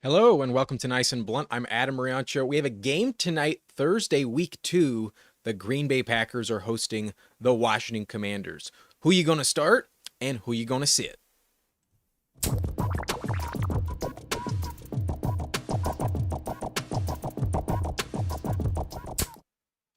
Hello and welcome to Nice and Blunt. I'm Adam Riancho. We have a game tonight, Thursday, week 2. The Green Bay Packers are hosting the Washington Commanders. Who you going to start and who you going to sit?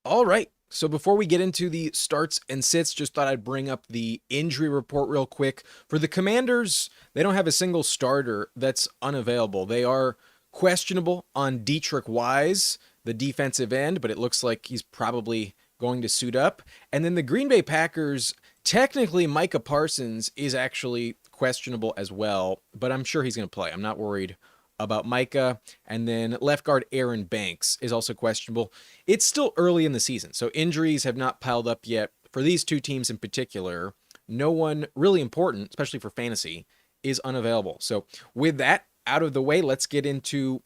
All right. So before we get into the starts and sits, just thought I'd bring up the injury report real quick. For the Commanders, they don't have a single starter that's unavailable. They are questionable on Dietrich Wise, the defensive end, but it looks like he's probably going to suit up. And then the Green Bay Packers, technically Micah Parsons is actually questionable as well, but I'm sure he's going to play. I'm not worried about Micah. And then left guard Aaron Banks is also questionable. It's still early in the season, so injuries have not piled up yet. For these two teams in particular, no one really important, especially for fantasy, is unavailable. So with that out of the way, let's get into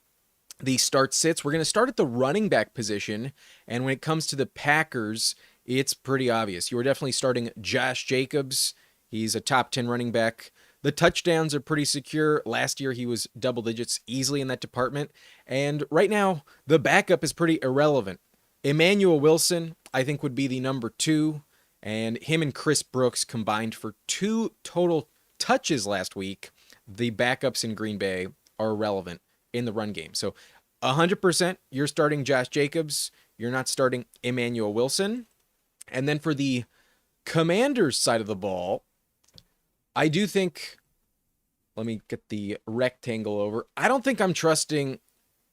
the start sits. We're going to start at the running back position. And when it comes to the Packers, it's pretty obvious. You are definitely starting Josh Jacobs. He's a top 10 running back. The touchdowns are pretty secure. Last year, he was double digits easily in that department. And right now, the backup is pretty irrelevant. Emmanuel Wilson, I think, would be the number 2. And him and Chris Brooks combined for 2 total touches last week. The backups in Green Bay are irrelevant in the run game. So 100%, you're starting Josh Jacobs. You're not starting Emmanuel Wilson. And then for the Commanders side of the ball, I do think, let me get the rectangle over. I don't think I'm trusting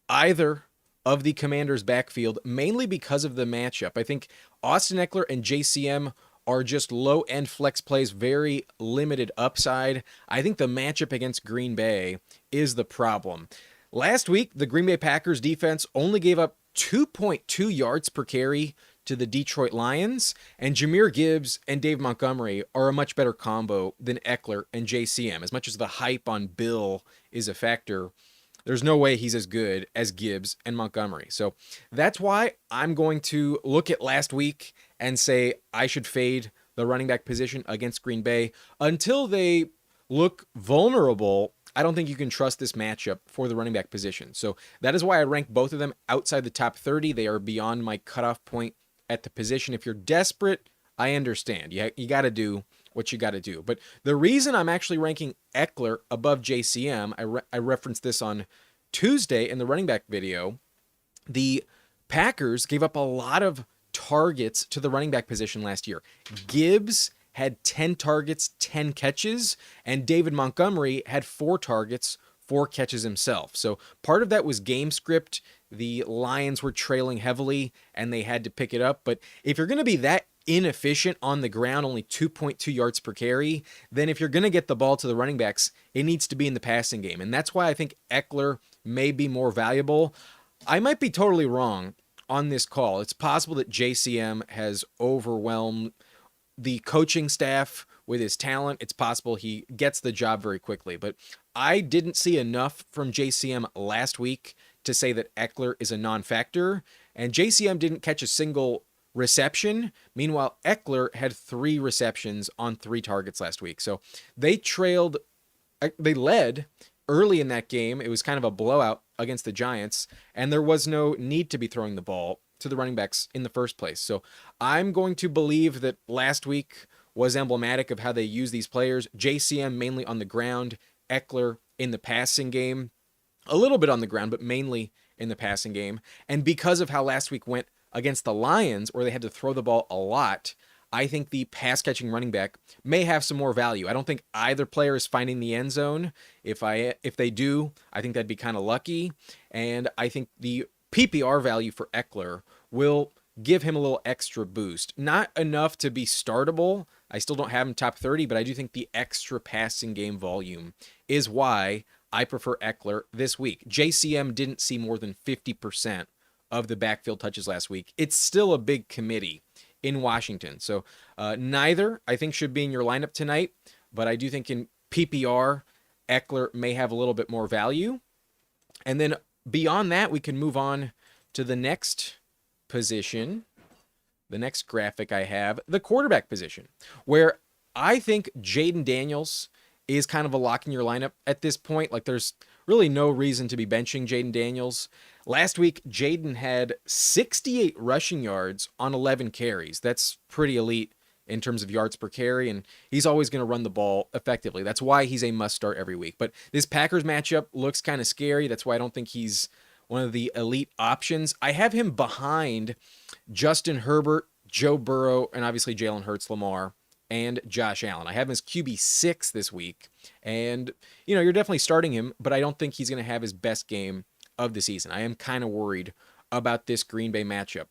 either of the Commanders' backfield, mainly because of the matchup. I think Austin Ekeler and JCM are just low-end flex plays, very limited upside. I think the matchup against Green Bay is the problem. Last week, the Green Bay Packers defense only gave up 2.2 yards per carry to the Detroit Lions, and Jahmyr Gibbs and Dave Montgomery are a much better combo than Ekeler and JCM. As much as the hype on Bill is a factor, there's no way he's as good as Gibbs and Montgomery. So that's why I'm going to look at last week and say I should fade the running back position against Green Bay until they look vulnerable. I don't think you can trust this matchup for the running back position. So that is why I rank both of them outside the top 30. They are beyond my cutoff point at the position. If you're desperate, I understand. You got to do what you got to do. But the reason I'm actually ranking Ekeler above JCM, I referenced this on Tuesday in the running back video. The Packers gave up a lot of targets to the running back position last year. Gibbs had 10 targets, 10 catches, and David Montgomery had 4 targets, 4 catches himself. So part of that was game script. The Lions were trailing heavily and they had to pick it up. But if you're going to be that inefficient on the ground, only 2.2 yards per carry, then if you're going to get the ball to the running backs, it needs to be in the passing game. And that's why I think Ekeler may be more valuable. I might be totally wrong on this call. It's possible that JCM has overwhelmed the coaching staff with his talent. It's possible he gets the job very quickly, but I didn't see enough from JCM last week to say that Ekeler is a non-factor, and JCM didn't catch a single reception. Meanwhile, Ekeler had 3 receptions on 3 targets last week. So they led early in that game. It was kind of a blowout against the Giants, and there was no need to be throwing the ball to the running backs in the first place. So I'm going to believe that last week was emblematic of how they use these players. JCM mainly on the ground, Ekeler in the passing game, a little bit on the ground, but mainly in the passing game. And because of how last week went against the Lions, where they had to throw the ball a lot, I think the pass-catching running back may have some more value. I don't think either player is finding the end zone. If they do, I think that'd be kind of lucky. And I think the PPR value for Ekeler will give him a little extra boost. Not enough to be startable. I still don't have him top 30, but I do think the extra passing game volume is why I prefer Ekeler this week. JCM didn't see more than 50% of the backfield touches last week. It's still a big committee in Washington. So neither, I think, should be in your lineup tonight, but I do think in PPR, Ekeler may have a little bit more value. And then beyond that, we can move on to the next position, the next graphic I have, the quarterback position, where I think Jayden Daniels is kind of a lock in your lineup at this point. Like, there's really no reason to be benching Jayden Daniels. Last week, Jayden had 68 rushing yards on 11 carries. That's pretty elite in terms of yards per carry, and he's always going to run the ball effectively. That's why he's a must start every week. But this Packers matchup looks kind of scary. That's why I don't think he's one of the elite options. I have him behind Justin Herbert, Joe Burrow, and obviously Jalen Hurts, Lamar, and Josh Allen. I have him as QB6 this week. And, you're definitely starting him, but I don't think he's going to have his best game of the season. I am kind of worried about this Green Bay matchup.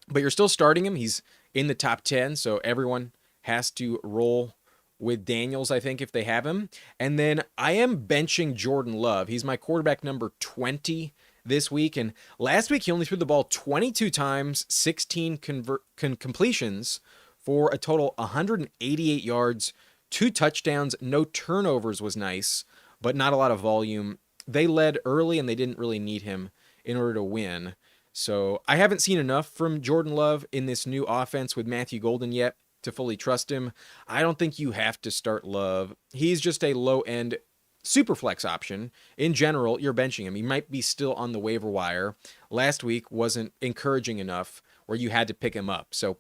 But you're still starting him. He's in the top 10, so everyone has to roll with Daniels, I think, if they have him. And then I am benching Jordan Love. He's my quarterback number 20 this week. And last week, he only threw the ball 22 times, 16 completions for a total 188 yards, 2 touchdowns, no turnovers was nice, but not a lot of volume. They led early, and they didn't really need him in order to win. So I haven't seen enough from Jordan Love in this new offense with Matthew Golden yet to fully trust him. I don't think you have to start Love. He's just a low-end super flex option. In general, you're benching him. He might be still on the waiver wire. Last week wasn't encouraging enough where you had to pick him up. So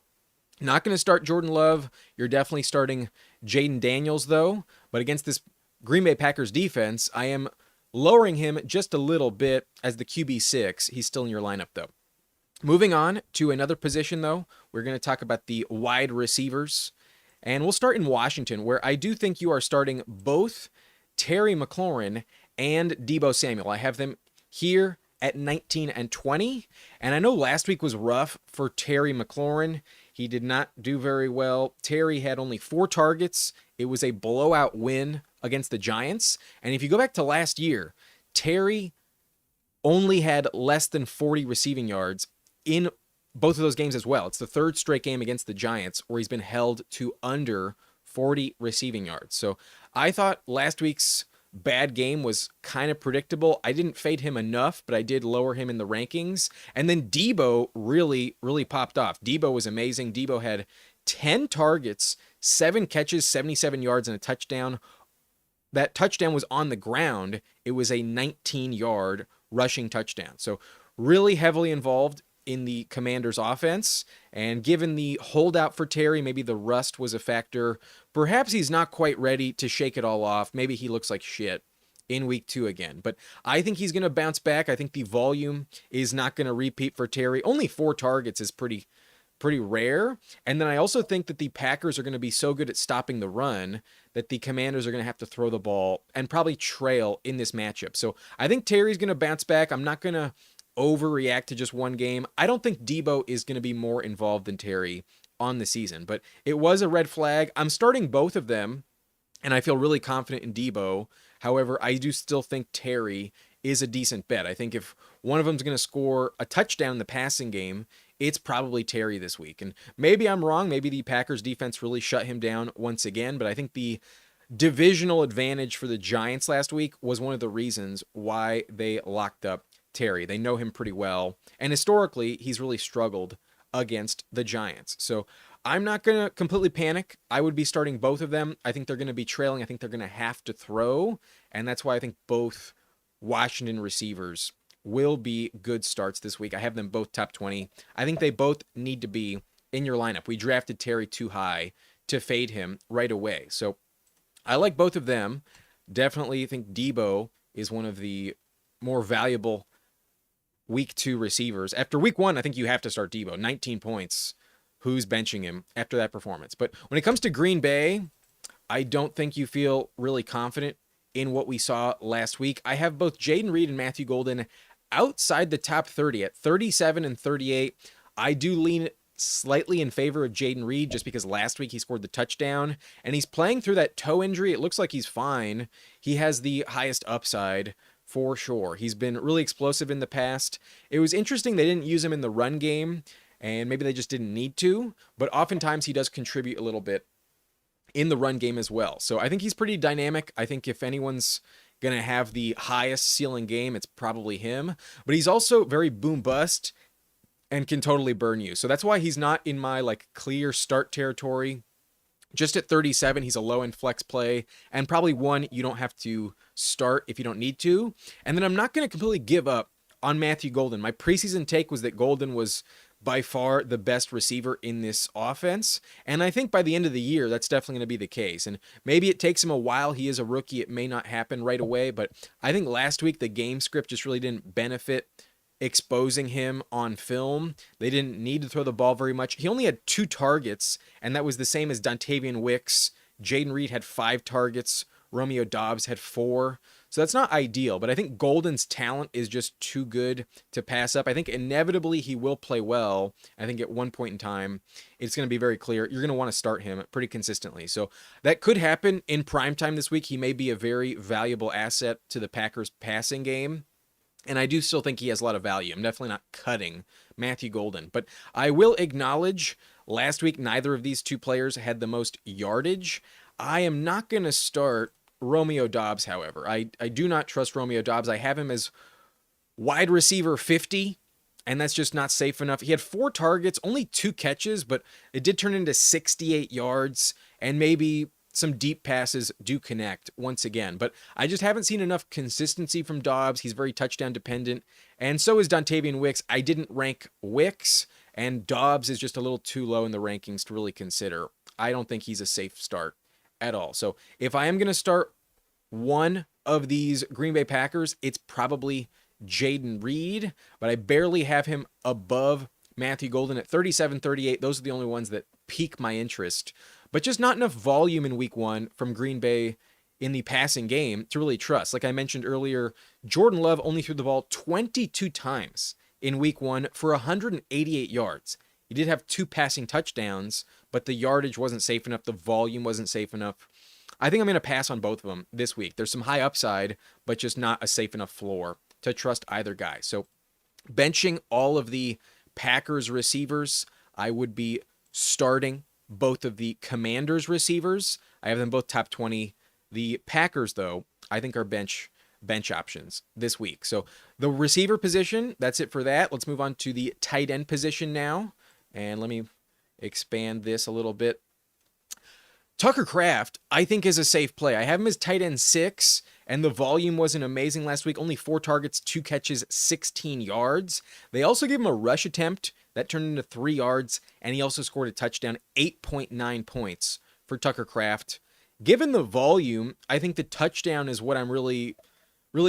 not going to start Jordan Love. You're definitely starting Jayden Daniels, though. But against this Green Bay Packers defense, I am lowering him just a little bit as the QB6. He's still in your lineup, though. Moving on to another position, though, we're going to talk about the wide receivers. And we'll start in Washington, where I do think you are starting both Terry McLaurin and Deebo Samuel. I have them here at 19 and 20. And I know last week was rough for Terry McLaurin. He did not do very well. Terry had only 4 targets. It was a blowout win against the Giants. And if you go back to last year, Terry only had less than 40 receiving yards in both of those games as well. It's the 3rd straight game against the Giants where he's been held to under 40 receiving yards. So I thought last week's bad game was kind of predictable. I didn't fade him enough, but I did lower him in the rankings. And then Deebo really popped off. Deebo was amazing. Deebo had 10 targets, 7 catches, 77 yards, and a touchdown. That touchdown was on the ground. It was a 19-yard rushing touchdown. So really heavily involved in the Commanders' offense. And given the holdout for Terry, maybe the rust was a factor. Perhaps he's not quite ready to shake it all off. Maybe he looks like shit in week 2 again. But I think he's going to bounce back. I think the volume is not going to repeat for Terry. Only 4 targets is pretty rare. And then I also think that the Packers are going to be so good at stopping the run that the Commanders are going to have to throw the ball and probably trail in this matchup. So I think Terry's going to bounce back. I'm not going to overreact to just one game. I don't think Deebo is going to be more involved than Terry on the season, but it was a red flag. I'm starting both of them, and I feel really confident in Deebo. However, I do still think Terry is a decent bet. I think if one of them is going to score a touchdown in the passing game, it's probably Terry this week. And maybe I'm wrong. Maybe the Packers defense really shut him down once again, but I think the divisional advantage for the Giants last week was one of the reasons why they locked up Terry. They know him pretty well, and historically, he's really struggled against the Giants. So I'm not going to completely panic. I would be starting both of them. I think they're going to be trailing. I think they're going to have to throw, and that's why I think both Washington receivers will be good starts this week. I have them both top 20. I think they both need to be in your lineup. We drafted Terry too high to fade him right away. So I like both of them. Definitely think Deebo is one of the more valuable week 2 receivers. After week 1, I think you have to start Deebo. 19 points. Who's benching him after that performance? But when it comes to Green Bay, I don't think you feel really confident in what we saw last week. I have both Jayden Reed and Matthew Golden outside the top 30 at 37 and 38. I do lean slightly in favor of Jayden Reed just because last week he scored the touchdown and he's playing through that toe injury. It looks like he's fine. He has the highest upside for sure. He's been really explosive in the past. It was interesting they didn't use him in the run game, and maybe they just didn't need to, but oftentimes he does contribute a little bit in the run game as well. So I think he's pretty dynamic. I think if anyone's going to have the highest ceiling game, it's probably him, but he's also very boom bust and can totally burn you. So that's why he's not in my clear start territory. Just at 37, he's a low-end flex play, and probably one you don't have to start if you don't need to. And then I'm not going to completely give up on Matthew Golden. My preseason take was that Golden was by far the best receiver in this offense. And I think by the end of the year, that's definitely going to be the case. And maybe it takes him a while. He is a rookie. It may not happen right away. But I think last week the game script just really didn't benefit exposing him on film. They didn't need to throw the ball very much. He only had 2 targets, and that was the same as Dontavian Wicks. Jayden Reed had 5 targets. Romeo Doubs had 4. So that's not ideal, but I think Golden's talent is just too good to pass up. I think inevitably he will play well. I think at one point in time, it's going to be very clear. You're going to want to start him pretty consistently. So that could happen in primetime this week. He may be a very valuable asset to the Packers passing game. And I do still think he has a lot of value. I'm definitely not cutting Matthew Golden. But I will acknowledge last week, neither of these 2 players had the most yardage. I am not going to start Romeo Doubs, however. I do not trust Romeo Doubs. I have him as wide receiver 50, and that's just not safe enough. He had 4 targets, only 2 catches, but it did turn into 68 yards, and maybe some deep passes do connect once again. But I just haven't seen enough consistency from Doubs. He's very touchdown dependent, and so is Dontavian Wicks. I didn't rank Wicks, and Doubs is just a little too low in the rankings to really consider. I don't think he's a safe start at all. So if I am going to start one of these Green Bay Packers, it's probably Jayden Reed, but I barely have him above Matthew Golden at 37, 38. Those are the only ones that pique my interest, but just not enough volume in week 1 from Green Bay in the passing game to really trust. Like I mentioned earlier, Jordan Love only threw the ball 22 times in week 1 for 188 yards. He did have 2 passing touchdowns, but the yardage wasn't safe enough. The volume wasn't safe enough. I think I'm going to pass on both of them this week. There's some high upside, but just not a safe enough floor to trust either guy. So benching all of the Packers receivers, I would be starting both of the Commanders receivers. I have them both top 20. The Packers, though, I think are bench options this week. So the receiver position, that's it for that. Let's move on to the tight end position now. And let me expand this a little bit. Tucker Kraft, I think, is a safe play. I have him as tight end 6, and the volume wasn't amazing last week. Only 4 targets, 2 catches, 16 yards. They also gave him a rush attempt. That turned into 3 yards, and he also scored a touchdown, 8.9 points for Tucker Kraft. Given the volume, I think the touchdown is what I'm really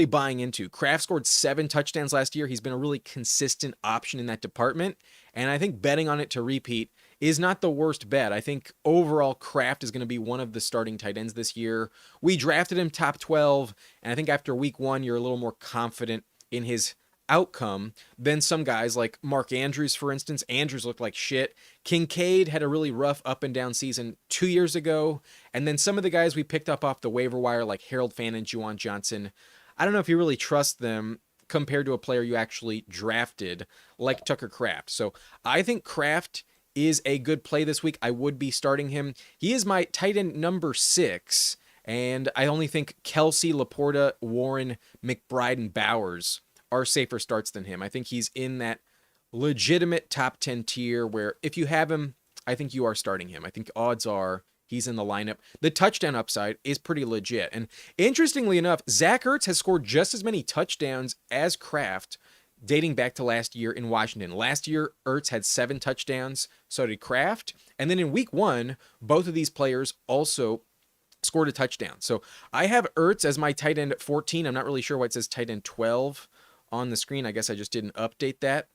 buying into. Kraft scored 7 touchdowns last year. He's been a really consistent option in that department, and I think betting on it to repeat is not the worst bet. I think overall Kraft is going to be one of the starting tight ends this year. We drafted him top 12, and I think after week 1, you're a little more confident in his outcome than some guys like Mark Andrews, for instance. Andrews looked like shit. Kincaid had a really rough up and down season 2 years ago, and then some of the guys we picked up off the waiver wire like Harold Fannin and Juwan Johnson, I don't know if you really trust them compared to a player you actually drafted like Tucker Kraft. So I think Kraft is a good play this week. I would be starting him. He is my tight end number 6, and I only think Kelsey, Laporta, Warren, McBride, and Bowers are safer starts than him. I think he's in that legitimate top 10 tier where if you have him, I think you are starting him. I think odds are he's in the lineup. The touchdown upside is pretty legit. And interestingly enough, Zach Ertz has scored just as many touchdowns as Kraft dating back to last year in Washington. Last year, Ertz had 7 touchdowns, so did Kraft. And then in week 1, both of these players also scored a touchdown. So I have Ertz as my tight end at 14. I'm not really sure why it says tight end 12 on the screen. I guess I just didn't update that.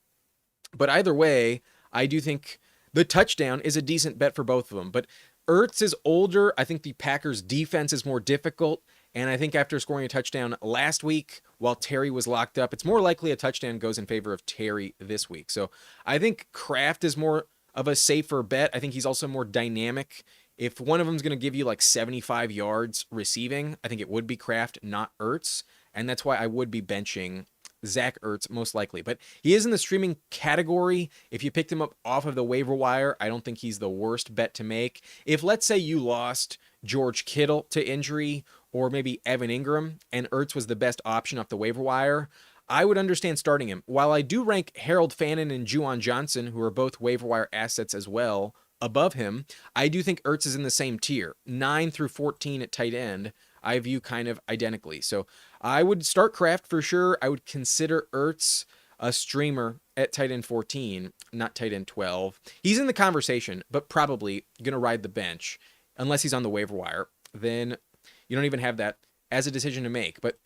But either way, I do think the touchdown is a decent bet for both of them. But Ertz is older. I think the Packers defense is more difficult. And I think after scoring a touchdown last week while Terry was locked up, it's more likely a touchdown goes in favor of Terry this week. So I think Kraft is more of a safer bet. I think he's also more dynamic. If one of them is going to give you like 75 yards receiving, I think it would be Kraft, not Ertz. And that's why I would be benching Zach Ertz most likely. But he is in the streaming category. If you picked him up off of the waiver wire, I don't think he's the worst bet to make. If, let's say, you lost George Kittle to injury or maybe Evan Ingram and Ertz was the best option off the waiver wire, I would understand starting him. While I do rank Harold Fannin and Juwan Johnson, who are both waiver wire assets as well, above him, I do think Ertz is in the same tier. 9 through 14 at tight end I view kind of identically. So I would start Kraft for sure. I would consider Ertz a streamer at tight end 14, not tight end 12. He's in the conversation, but probably going to ride the bench unless he's on the waiver wire. Then you don't even have that as a decision to make. But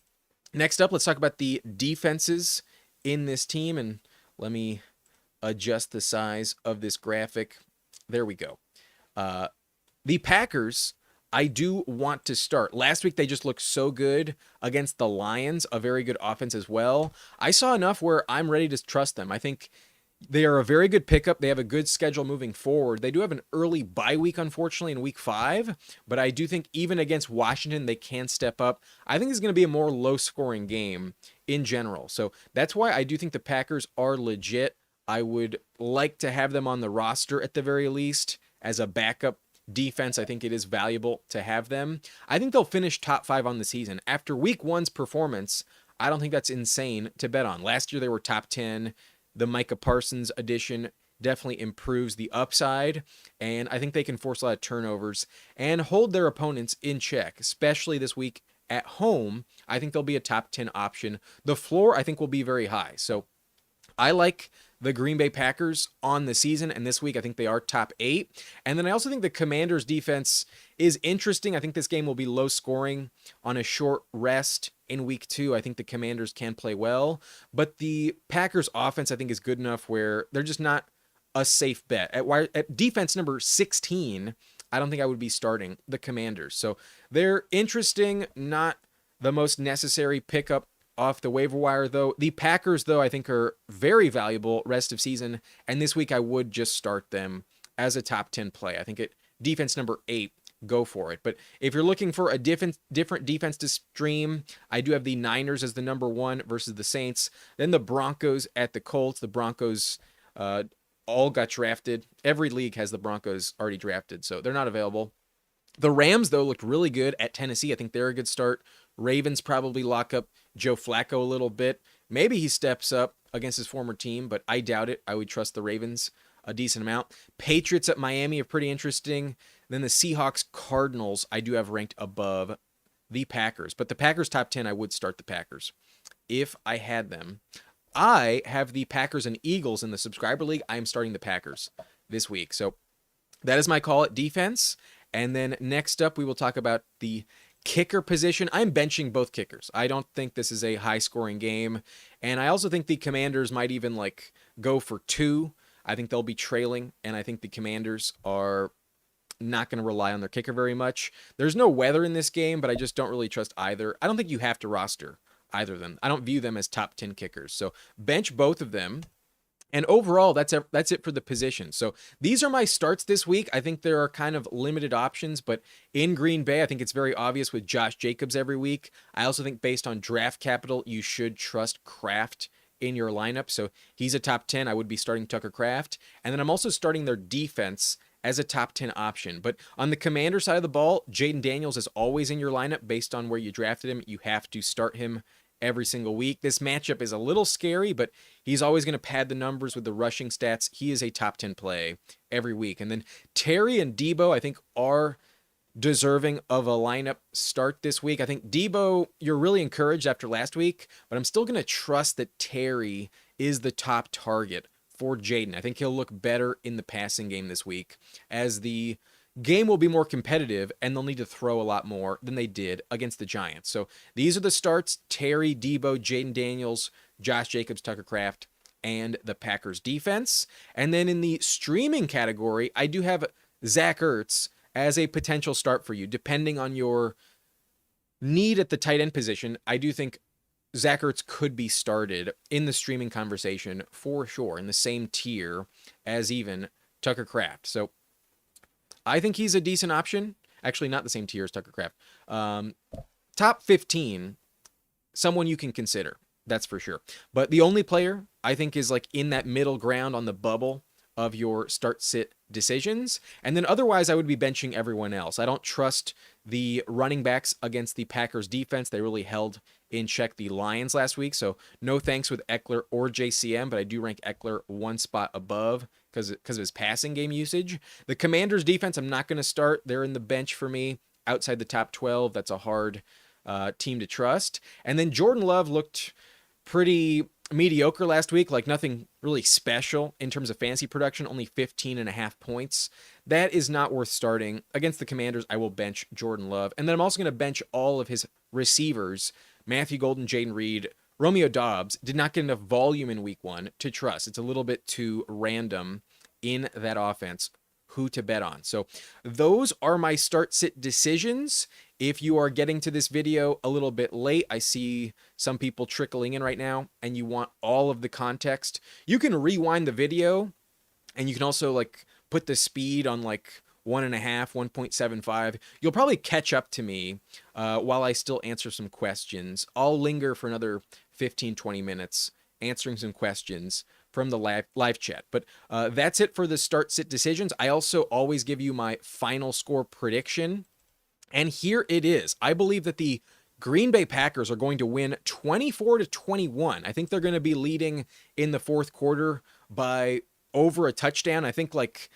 next up, let's talk about the defenses in this team. And let me adjust the size of this graphic. There we go. The Packers, I do want to start. Last week, they just looked so good against the Lions, a very good offense as well. I saw enough where I'm ready to trust them. I think they are a very good pickup. They have a good schedule moving forward. They do have an early bye week, unfortunately, in week 5, but I do think even against Washington, they can step up. I think it's going to be a more low-scoring game in general. So that's why I do think the Packers are legit. I would like to have them on the roster at the very least as a backup defense. I think it is valuable to have them. I think they'll finish top 5 on the season. After week 1's performance, I don't think that's insane to bet on. Last year, they were top 10. The Micah Parsons addition definitely improves the upside, and I think they can force a lot of turnovers and hold their opponents in check, especially this week at home. I think they'll be a top 10 option. The floor, I think, will be very high. So I like the Green Bay Packers on the season, and this week I think they are top 8. And then I also think the Commanders' defense is interesting. I think this game will be low scoring on a short rest in week 2. I think the Commanders can play well, but the Packers' offense I think is good enough where they're just not a safe bet. At defense number 16, I don't think I would be starting the Commanders. So they're interesting, not the most necessary pickup off the waiver wire, though. The Packers, though, I think are very valuable rest of season, and this week I would just start them as a top 10 play. I think at defense number 8, go for it. But if you're looking for a different defense to stream, I do have the Niners as the number 1 versus the Saints. Then the Broncos at the Colts. The Broncos all got drafted. Every league has the Broncos already drafted, so they're not available. The Rams, though, looked really good at Tennessee. I think they're a good start. Ravens probably lock up Joe Flacco a little bit. Maybe he steps up against his former team, but I doubt it. I would trust the Ravens a decent amount. Patriots at Miami are pretty interesting. Then the Seahawks, Cardinals, I do have ranked above the Packers. But the Packers top 10, I would start the Packers if I had them. I have the Packers and Eagles in the subscriber league. I am starting the Packers this week. So that is my call at defense. And then next up, we will talk about the kicker position. I'm benching both kickers. I don't think this is a high-scoring game. And I also think the Commanders might even go for 2. I think they'll be trailing, and I think the Commanders are not going to rely on their kicker very much. There's no weather in this game, but I just don't really trust either. I don't think you have to roster either of them. I don't view them as top 10 kickers. So bench both of them. And overall, that's it for the position. So these are my starts this week. I think there are kind of limited options, but in Green Bay, I think it's very obvious with Josh Jacobs every week. I also think based on draft capital, you should trust Kraft in your lineup. So he's a top 10. I would be starting Tucker Kraft. And then I'm also starting their defense as a top 10 option. But on the Commander side of the ball, Jayden Daniels is always in your lineup based on where you drafted him. You have to start him every single week. This matchup is a little scary, but he's always going to pad the numbers with the rushing stats. He is a top 10 play every week. And then Terry and Deebo, I think, are deserving of a lineup start this week. I think Deebo, you're really encouraged after last week, but I'm still going to trust that Terry is the top target for Jayden. I think he'll look better in the passing game this week as the game will be more competitive and they'll need to throw a lot more than they did against the Giants. So these are the starts: Terry, Deebo, Jayden Daniels, Josh Jacobs, Tucker Kraft, and the Packers defense. And then in the streaming category, I do have Zach Ertz as a potential start for you, depending on your need at the tight end position. I do think Zach Ertz could be started in the streaming conversation for sure, in the same tier as even Tucker Kraft. So I think he's a decent option. Actually, not the same tier as Tucker Kraft. Top 15, someone you can consider. That's for sure. But the only player I think is in that middle ground on the bubble of your start-sit decisions. And then otherwise, I would be benching everyone else. I don't trust the running backs against the Packers defense. They really held in check the Lions last week. So no thanks with Ekeler or JCM, but I do rank Ekeler one spot above because of his passing game usage. The Commanders defense, I'm not going to start. They're in the bench for me. outside the top 12. That's a hard team to trust. And then Jordan Love looked pretty mediocre last week, like nothing really special in terms of fantasy production, only 15.5 points. That is not worth starting. Against the Commanders, I will bench Jordan Love. And then I'm also going to bench all of his receivers, Matthew Golden, Jayden Reed, Romeo Doubs. Did not get enough volume in week 1 to trust. It's a little bit too random in that offense who to bet on. So those are my start-sit decisions. If you are getting to this video a little bit late, I see some people trickling in right now, and you want all of the context, you can rewind the video, and you can also like put the speed on like 1.5, 1.75. You'll probably catch up to me while I still answer some questions. I'll linger for another 15, 20 minutes answering some questions from the live chat. But that's it for the start-sit decisions. I also always give you my final score prediction. And here it is. I believe that the Green Bay Packers are going to win 24-21. I think they're going to be leading in the fourth quarter by over a touchdown. I think like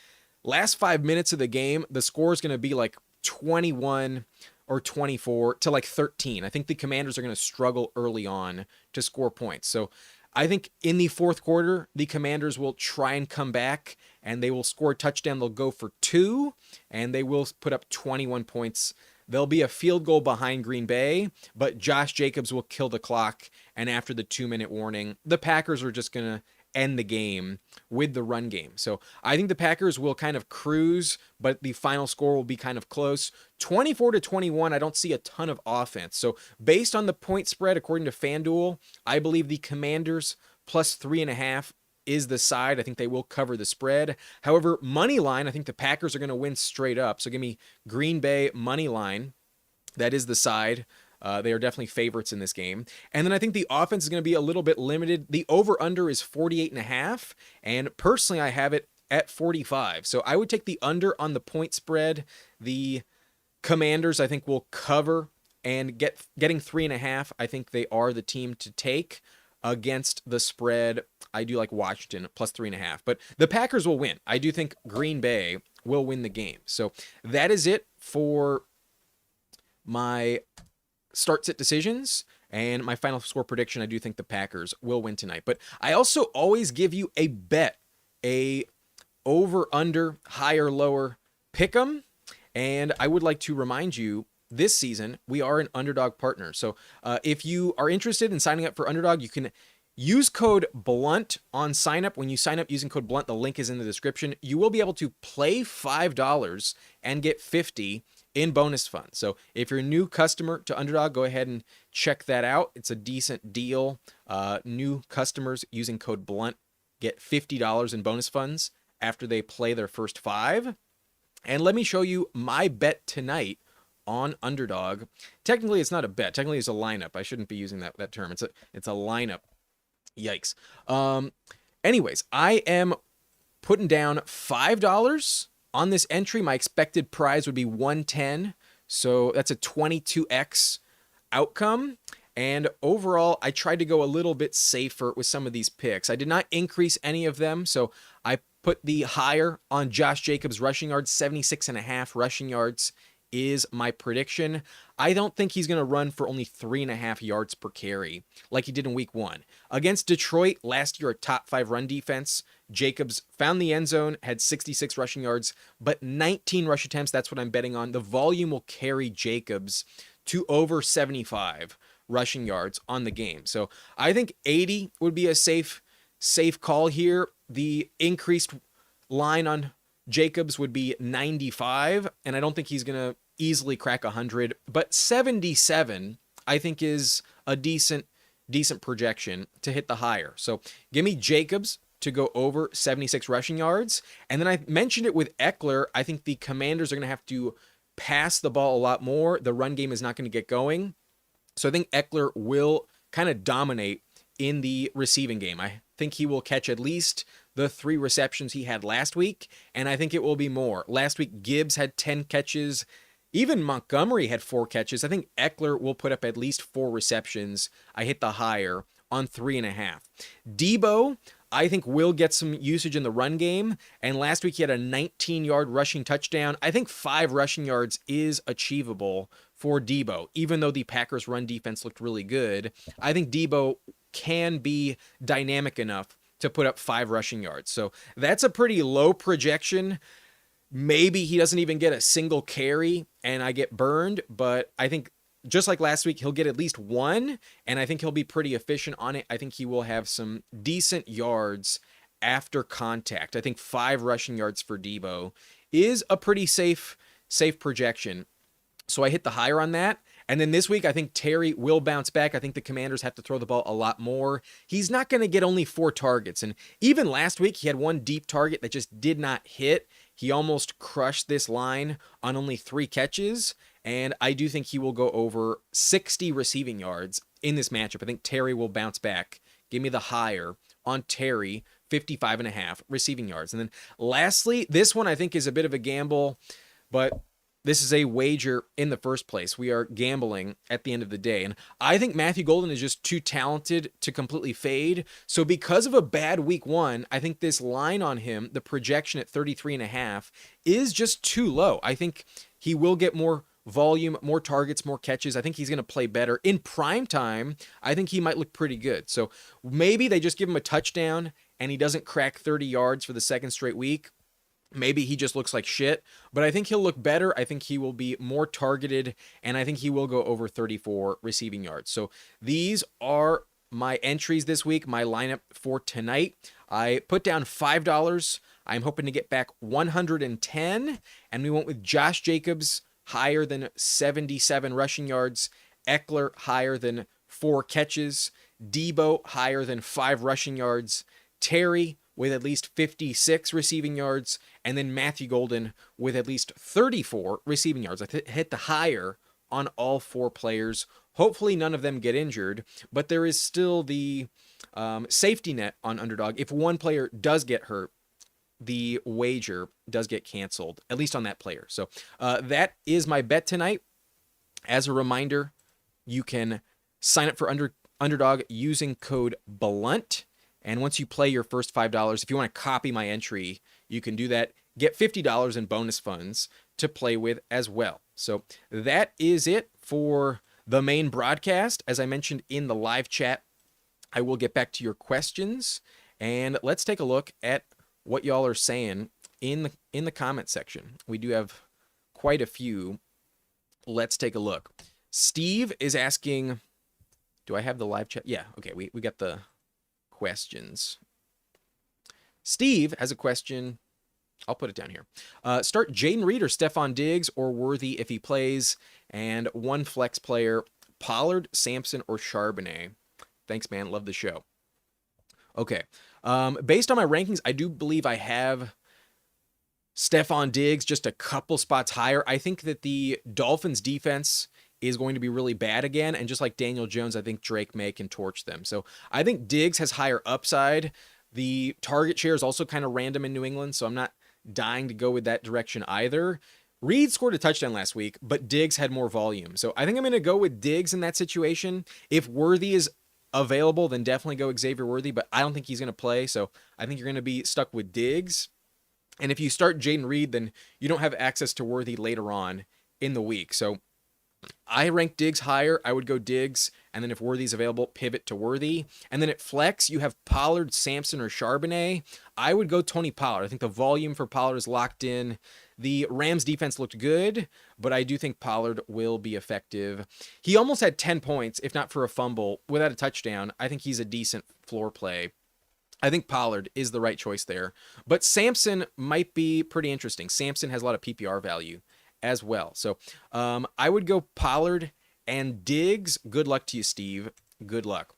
last 5 minutes of the game, the score is going to be like 21 or 24 to like 13. I think the Commanders are going to struggle early on to score points. So I think in the fourth quarter, the Commanders will try and come back, and they will score a touchdown. They'll go for 2, and they will put up 21 points. There'll be a field goal behind Green Bay, but Josh Jacobs will kill the clock, and after the 2-minute warning, the Packers are just going to end the game with the run game. So I think the Packers will kind of cruise, but the final score will be kind of close. 24-21, I don't see a ton of offense. So based on the point spread, according to FanDuel, I believe the Commanders plus 3.5 is the side. I think they will cover the spread. However, money line, I think the Packers are going to win straight up. So give me Green Bay money line. That is the side. They are definitely favorites in this game. And then I think the offense is going to be a little bit limited. The over-under is 48.5, and personally I have it at 45. So I would take the under on the point spread. The Commanders, I think, will cover, and getting 3.5, I think they are the team to take. Against the spread, I do like Washington plus 3.5, but the Packers will win. I do think Green Bay will win the game. So that is it for my start-sit decisions and my final score prediction. I do think the Packers will win tonight, but I also always give you a bet, a over-under, higher, lower pick'em, and I would like to remind you, this season, we are an Underdog partner. So if you are interested in signing up for Underdog, you can use code BLUNT on sign up. When you sign up using code BLUNT, the link is in the description. You will be able to play $5 and get $50 in bonus funds. So if you're a new customer to Underdog, go ahead and check that out. It's a decent deal. New customers using code BLUNT get $50 in bonus funds after they play their first 5. And let me show you my bet tonight on Underdog. Technically, it's not a bet. Technically, it's a lineup. I shouldn't be using that term. It's a lineup. Yikes. Anyways, I am putting down $5 on this entry. My expected prize would be 110. So that's a 22x outcome. And overall, I tried to go a little bit safer with some of these picks. I did not increase any of them. So I put the higher on Josh Jacobs rushing yards, 76.5 rushing yards is my prediction. I don't think he's going to run for only 3.5 yards per carry like he did in week 1. Against Detroit, last year a top 5 run defense, Jacobs found the end zone, had 66 rushing yards, but 19 rush attempts. That's what I'm betting on. The volume will carry Jacobs to over 75 rushing yards on the game. So I think 80 would be a safe call here. The increased line on Jacobs would be 95, and I don't think he's going to easily crack 100, but 77 I think is a decent projection to hit the higher. So give me Jacobs to go over 76 rushing yards. And then I mentioned it with Ekeler. I think the Commanders are going to have to pass the ball a lot more. The run game is not going to get going. So I think Ekeler will kind of dominate in the receiving game. I think he will catch at least the 3 receptions he had last week, and I think it will be more. Last week, Gibbs had 10 catches. Even Montgomery had 4 catches. I think Ekeler will put up at least 4 receptions. I hit the higher on 3.5. Deebo, I think will get some usage in the run game. And last week he had a 19-yard rushing touchdown. I think 5 rushing yards is achievable for Deebo, even though the Packers' run defense looked really good. I think Deebo can be dynamic enough to put up 5 rushing yards. So that's a pretty low projection. Maybe he doesn't even get a single carry and I get burned, but I think just like last week, he'll get at least 1, and I think he'll be pretty efficient on it. I think he will have some decent yards after contact. I think 5 rushing yards for Deebo is a pretty safe projection. So I hit the higher on that. And then this week, I think Terry will bounce back. I think the Commanders have to throw the ball a lot more. He's not going to get only 4 targets. And even last week, he had 1 deep target that just did not hit. He almost crushed this line on only 3 catches. And I do think he will go over 60 receiving yards in this matchup. I think Terry will bounce back. Give me the higher on Terry, 55.5 receiving yards. And then lastly, this one I think is a bit of a gamble, but this is a wager in the first place. We are gambling at the end of the day. And I think Matthew Golden is just too talented to completely fade. So because of a bad week 1, I think this line on him, the projection at 33.5, is just too low. I think he will get more volume, more targets, more catches. I think he's going to play better. In prime time, I think he might look pretty good. So maybe they just give him a touchdown and he doesn't crack 30 yards for the second straight week. Maybe he just looks like shit, but I think he'll look better. I think he will be more targeted, and I think he will go over 34 receiving yards. So these are my entries this week, my lineup for tonight. I put down $5. I'm hoping to get back 110, and we went with Josh Jacobs higher than 77 rushing yards, Ekeler higher than 4 catches, Deebo higher than 5 rushing yards, Terry with at least 56 receiving yards, and then Matthew Golden with at least 34 receiving yards. I hit the higher on all 4 players. Hopefully none of them get injured, but there is still the safety net on Underdog. If one player does get hurt, the wager does get canceled, at least on that player. So that is my bet tonight. As a reminder, you can sign up for Underdog using code BLUNT. And once you play your first $5, if you want to copy my entry, you can do that. Get $50 in bonus funds to play with as well. So that is it for the main broadcast. As I mentioned in the live chat, I will get back to your questions. And let's take a look at what y'all are saying in the comment section. We do have quite a few. Let's take a look. Steve is asking, do I have the live chat? Yeah, okay, we got the questions. Steve has a question. I'll put it down here. Start Jayden Reed or Stephon Diggs or Worthy if he plays, and 1 flex player, Pollard, Sampson, or Charbonnet. Thanks, man. Love the show. Okay. Based on my rankings, I do believe I have Stephon Diggs just a couple spots higher. I think that the Dolphins defense is going to be really bad again, and just like Daniel Jones, I think Drake May can torch them. So I think Diggs has higher upside. The target share is also kind of random in New England, so I'm not dying to go with that direction either. Reed scored a touchdown last week, but Diggs had more volume. So I think I'm going to go with Diggs in that situation. If Worthy is available, then definitely go Xavier Worthy, but I don't think he's going to play, so I think you're going to be stuck with Diggs. And if you start Jayden Reed, then you don't have access to Worthy later on in the week. So I rank Diggs higher. I would go Diggs, and then if Worthy's available, pivot to Worthy. And then at flex, you have Pollard, Sampson, or Charbonnet. I would go Tony Pollard. I think the volume for Pollard is locked in. The Rams defense looked good, but I do think Pollard will be effective. He almost had 10 points, if not for a fumble, without a touchdown. I think he's a decent floor play. I think Pollard is the right choice there. But Sampson might be pretty interesting. Sampson has a lot of PPR value as well. So I would go Pollard and Diggs. Good luck to you, Steve. Good luck.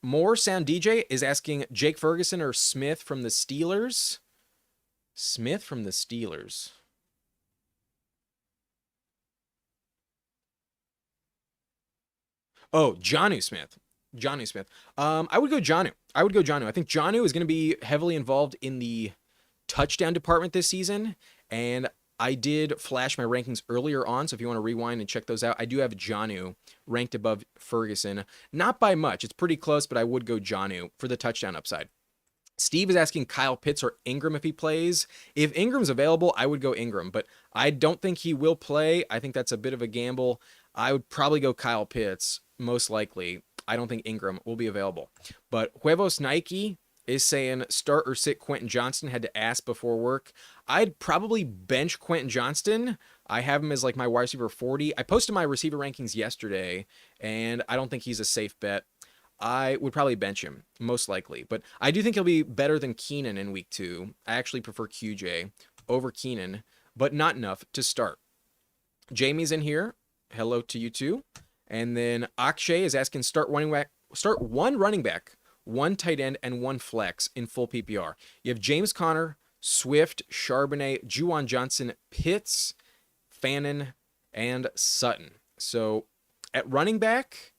More Sound DJ is asking Jake Ferguson or Smith from the Steelers. Smith from the Steelers. Oh, Jonnu Smith. Jonnu Smith. I would go Jonnu. I think Jonnu is going to be heavily involved in the touchdown department this season, and I did flash my rankings earlier on, so if you want to rewind and check those out, I do have Jonnu ranked above Ferguson. Not by much. It's pretty close, but I would go Jonnu for the touchdown upside. Steve is asking Kyle Pitts or Ingram if he plays. If Ingram's available, I would go Ingram, but I don't think he will play. I think that's a bit of a gamble. I would probably go Kyle Pitts, most likely. I don't think Ingram will be available. But Huevos Nike is saying start or sit Quentin Johnston. Had to ask before work. I'd probably bench Quentin Johnston. I have him as like my wide receiver 40. I posted my receiver rankings yesterday, and I don't think he's a safe bet. I would probably bench him, most likely. But I do think he'll be better than Keenan in week 2. I actually prefer QJ over Keenan, but not enough to start. Jamie's in here. Hello to you too. And then Akshay is asking start one running back, one tight end, and one flex in full PPR. You have James Conner, Swift, Charbonnet, Juwan Johnson, Pitts, Fannin, and Sutton. So at running back,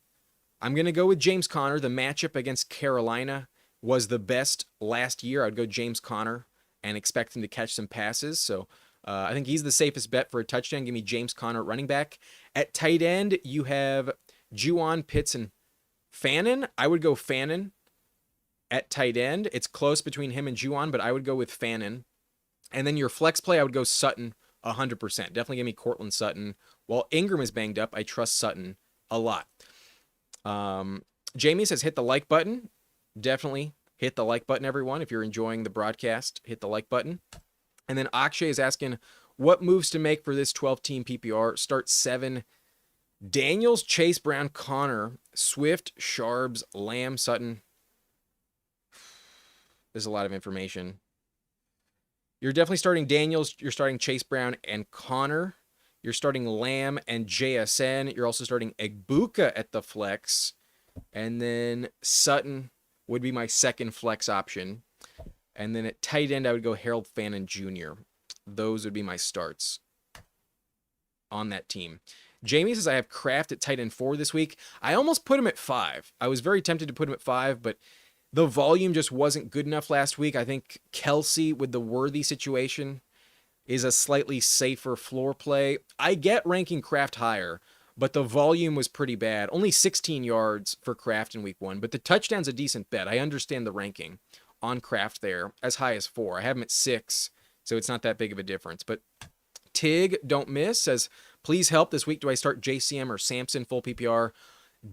I'm going to go with James Conner. The matchup against Carolina was the best last year. I'd go James Conner and expect him to catch some passes. So I think he's the safest bet for a touchdown. Give me James Conner at running back. At tight end, you have Juwan, Pitts, and Fannin. I would go Fannin at tight end. It's close between him and Juwan, but I would go with Fannin. And then your flex play, I would go Sutton 100%. Definitely give me Cortland Sutton. While Ingram is banged up, I trust Sutton a lot. Jamie says hit the like button. Definitely hit the like button, everyone. If you're enjoying the broadcast, hit the like button. And then Akshay is asking what moves to make for this 12-team PPR. Start 7. Daniels, Chase Brown, Connor, Swift, Sharbs, Lamb, Sutton. There's a lot of information. You're definitely starting Daniels. You're starting Chase Brown and Connor. You're starting Lamb and JSN. You're also starting Egbuka at the flex. And then Sutton would be my second flex option. And then at tight end, I would go Harold Fannin Jr. Those would be my starts on that team. Jamie says I have Kraft at tight end 4 this week. I almost put him at 5. I was very tempted to put him at 5, but the volume just wasn't good enough last week. I think Kelsey with the Worthy situation is a slightly safer floor play. I get ranking Kraft higher, but the volume was pretty bad. Only 16 yards for Kraft in week 1, but the touchdown's a decent bet. I understand the ranking on Kraft there, as high as 4. I have him at 6, so it's not that big of a difference. But Tig, don't miss, says, please help this week. Do I start JCM or Sampson full PPR?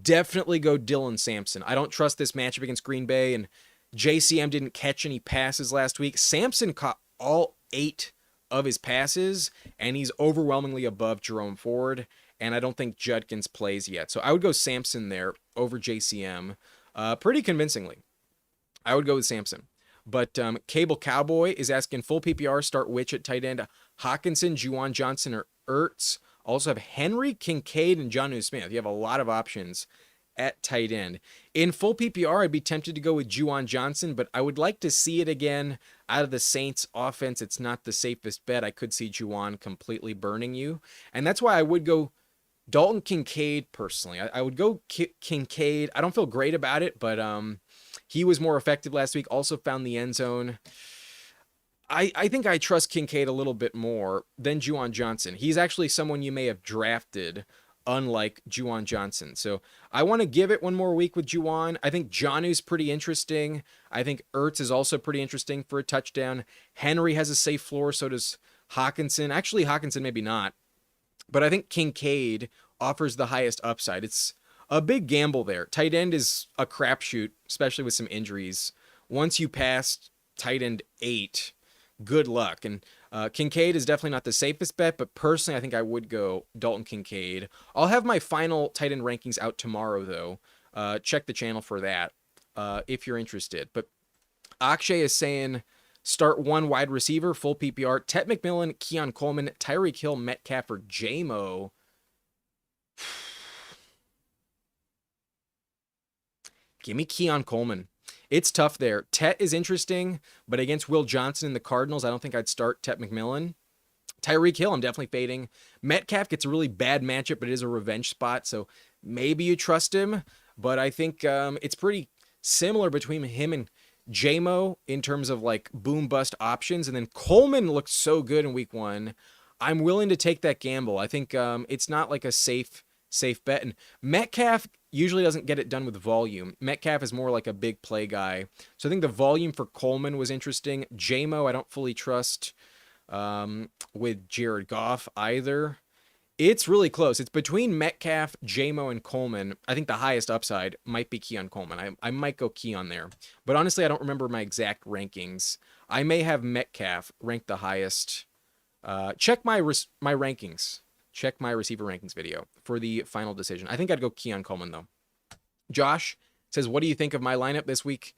Definitely go Dylan Sampson. I don't trust this matchup against Green Bay, and JCM didn't catch any passes last week. Sampson caught all 8 of his passes, and he's overwhelmingly above Jerome Ford, and I don't think Judkins plays yet. So I would go Sampson there over JCM pretty convincingly. I would go with Sampson. But Cable Cowboy is asking full PPR, start which at tight end? Hawkinson, Juwan Johnson, or Ertz. Also have Henry, Kincaid, and Jonnu Smith. You have a lot of options at tight end. In full PPR, I'd be tempted to go with Juwan Johnson, but I would like to see it again out of the Saints offense. It's not the safest bet. I could see Juwan completely burning you. And that's why I would go Dalton Kincaid personally. I would go Kincaid. I don't feel great about it, but he was more effective last week. Also found the end zone. I think I trust Kincaid a little bit more than Juwan Johnson. He's actually someone you may have drafted, unlike Juwan Johnson. So I want to give it one more week with Juwan. I think Jonnu's pretty interesting. I think Ertz is also pretty interesting for a touchdown. Henry has a safe floor, so does Hawkinson. Actually, Hawkinson maybe not. But I think Kincaid offers the highest upside. It's a big gamble there. Tight end is a crapshoot, especially with some injuries. Once you pass tight end 8, good luck. And Kincaid is definitely not the safest bet, but personally, I think I would go Dalton Kincaid. I'll have my final tight end rankings out tomorrow, though. Check the channel for that if you're interested. But Akshay is saying start 1 wide receiver, full PPR. Tet McMillan, Keon Coleman, Tyreek Hill, Metcalf, or JMO. Give me Keon Coleman. It's tough there. Tet is interesting, but against Will Johnson and the Cardinals, I don't think I'd start Tet McMillan. Tyreek Hill, I'm definitely fading. Metcalf gets a really bad matchup, but it is a revenge spot, so maybe you trust him. But I think it's pretty similar between him and JMO in terms of like boom bust options. And then Coleman looked so good in week 1. I'm willing to take that gamble. I think it's not like a safe safe bet. And Metcalf usually doesn't get it done with volume. Metcalf is more like a big play guy. So I think the volume for Coleman was interesting. JMO, I don't fully trust with Jared Goff either. It's really close. It's between Metcalf, JMO, and Coleman. I think the highest upside might be Keon Coleman. I might go Keon there. But honestly, I don't remember my exact rankings. I may have Metcalf ranked the highest. Check my rankings. Check my receiver rankings video for the final decision. I think I'd go Keon Coleman, though. Josh says, what do you think of my lineup this week?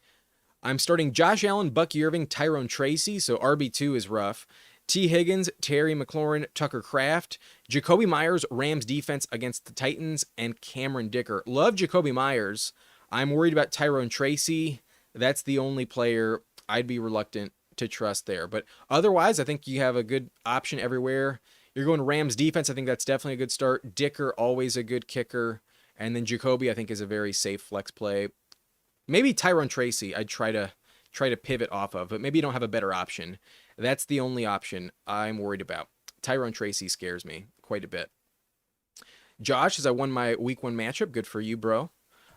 I'm starting Josh Allen, Bucky Irving, Tyrone Tracy, so RB2 is rough. T. Higgins, Terry McLaurin, Tucker Kraft, Jacoby Myers, Rams defense against the Titans, and Cameron Dicker. Love Jacoby Myers. I'm worried about Tyrone Tracy. That's the only player I'd be reluctant to trust there. But otherwise, I think you have a good option everywhere. You're going Rams defense. I think that's definitely a good start. Dicker, always a good kicker. And then Jacoby, I think, is a very safe flex play. Maybe Tyrone Tracy I'd try to pivot off of, but maybe you don't have a better option. That's the only option I'm worried about. Tyrone Tracy scares me quite a bit. Josh says, I won my week 1 matchup. Good for you, bro.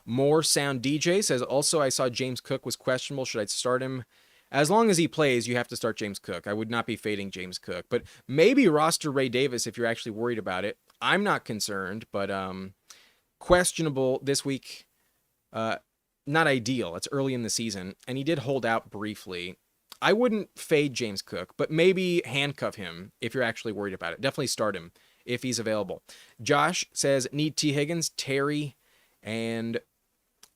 More Sound DJ says, also, I saw James Cook was questionable. Should I start him? As long as he plays, you have to start James Cook. I would not be fading James Cook. But maybe roster Ray Davis if you're actually worried about it. I'm not concerned, but questionable this week. Not ideal. It's early in the season, and he did hold out briefly. I wouldn't fade James Cook, but maybe handcuff him if you're actually worried about it. Definitely start him if he's available. Josh says, need T. Higgins, Terry, and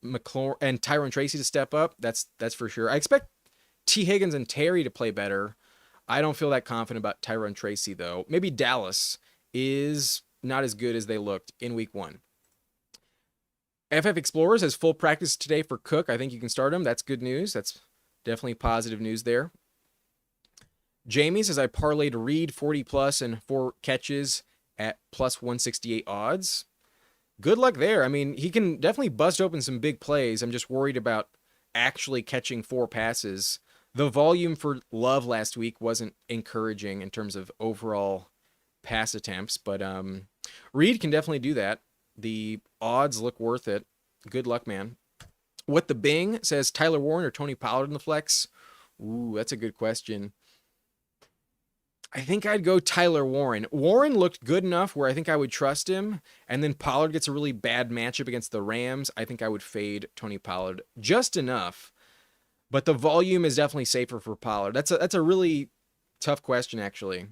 McLaurin and Tyrone Tracy to step up. That's for sure. I expect T. Higgins and Terry to play better. I don't feel that confident about Tyrone Tracy, though. Maybe Dallas is not as good as they looked in week 1. FF Explorers has full practice today for Cook. I think you can start him. That's good news. That's definitely positive news there. Jamie says, I parlayed Reed 40 plus and 4 catches at plus 168 odds. Good luck there. I mean, he can definitely bust open some big plays. I'm just worried about actually catching 4 passes. The volume for Love last week wasn't encouraging in terms of overall pass attempts, but Reed can definitely do that. The odds look worth it. Good luck, man. What the Bing says, Tyler Warren or Tony Pollard in the flex? Ooh, that's a good question. I think I'd go Tyler Warren. Warren looked good enough where I think I would trust him, and then Pollard gets a really bad matchup against the Rams. I think I would fade Tony Pollard just enough, but the volume is definitely safer for Pollard. That's a really tough question, actually.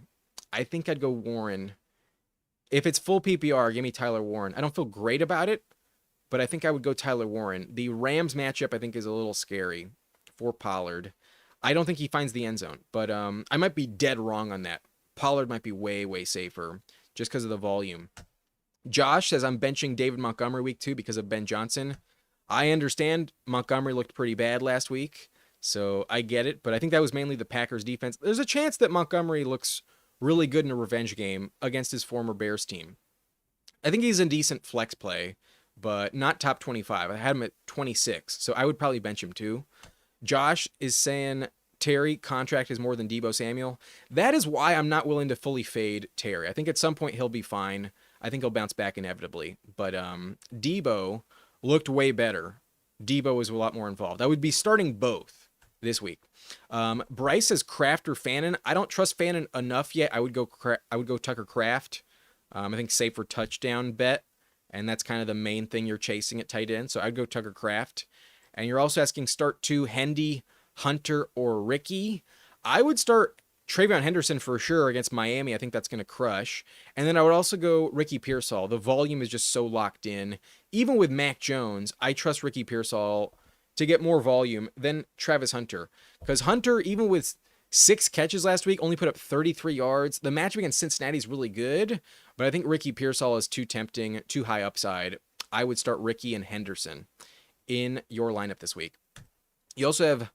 I think I'd go Warren. If it's full PPR, give me Tyler Warren. I don't feel great about it, but I think I would go Tyler Warren. The Rams matchup, I think, is a little scary for Pollard. I don't think he finds the end zone, but I might be dead wrong on that. Pollard might be way, way safer just because of the volume. Josh says, I'm benching David Montgomery week 2 because of Ben Johnson. I understand Montgomery looked pretty bad last week, so I get it, but I think that was mainly the Packers defense. There's a chance that Montgomery looks really good in a revenge game against his former Bears team. I think he's a decent flex play, but not top 25. I had him at 26, so I would probably bench him too. Josh is saying Terry contract is more than Deebo Samuel. That is why I'm not willing to fully fade Terry. I think at some point he'll be fine. I think he'll bounce back inevitably. But Deebo looked way better. Deebo was a lot more involved. I would be starting both this week. Bryce says Kraft or Fannin. I don't trust Fannin enough yet. I would go Tucker Kraft. I think safer touchdown bet, and that's kind of the main thing you're chasing at tight end. So I'd go Tucker Kraft. And you're also asking start 2 Hendy, Hunter, or Ricky. I would start Travion Henderson for sure against Miami. I think that's going to crush. And then I would also go Ricky Pearsall. The volume is just so locked in. Even with Mac Jones, I trust Ricky Pearsall to get more volume than Travis Hunter. Because Hunter, even with 6 catches last week, only put up 33 yards. The matchup against Cincinnati is really good, but I think Ricky Pearsall is too tempting, too high upside. I would start Ricky and Henderson in your lineup this week. You also have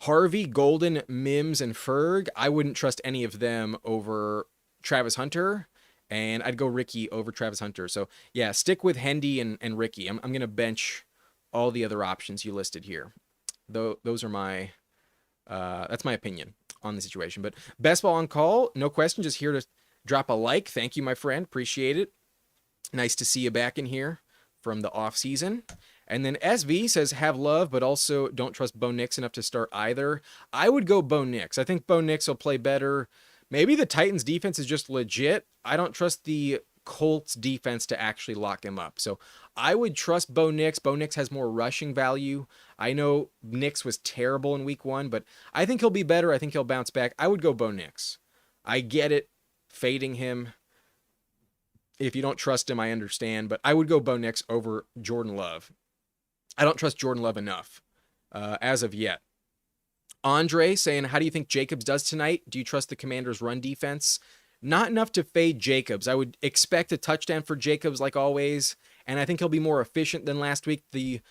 Harvey, Golden, Mims, and Ferg. I wouldn't trust any of them over Travis Hunter, and I'd go Ricky over Travis Hunter. So yeah, stick with Hendy and Ricky. I'm going to bench all the other options you listed here. Those are my, that's my opinion on the situation. But best ball on call, no question, just here to drop a like. Thank you, my friend. Appreciate it. Nice to see you back in here from the off season. And then SV says, have love, but also don't trust Bo Nix enough to start either. I would go Bo Nix. I think Bo Nix will play better. Maybe the Titans defense is just legit. I don't trust the Colts defense to actually lock him up. So I would trust Bo Nix. Bo Nix has more rushing value. I know Nix was terrible in week 1, but I think he'll be better. I think he'll bounce back. I would go Bo Nix. I get it, fading him. If you don't trust him, I understand, but I would go Bo Nix over Jordan Love. I don't trust Jordan Love enough as of yet. Andre saying, how do you think Jacobs does tonight? Do you trust the Commanders' run defense? Not enough to fade Jacobs. I would expect a touchdown for Jacobs like always, and I think he'll be more efficient than last week. The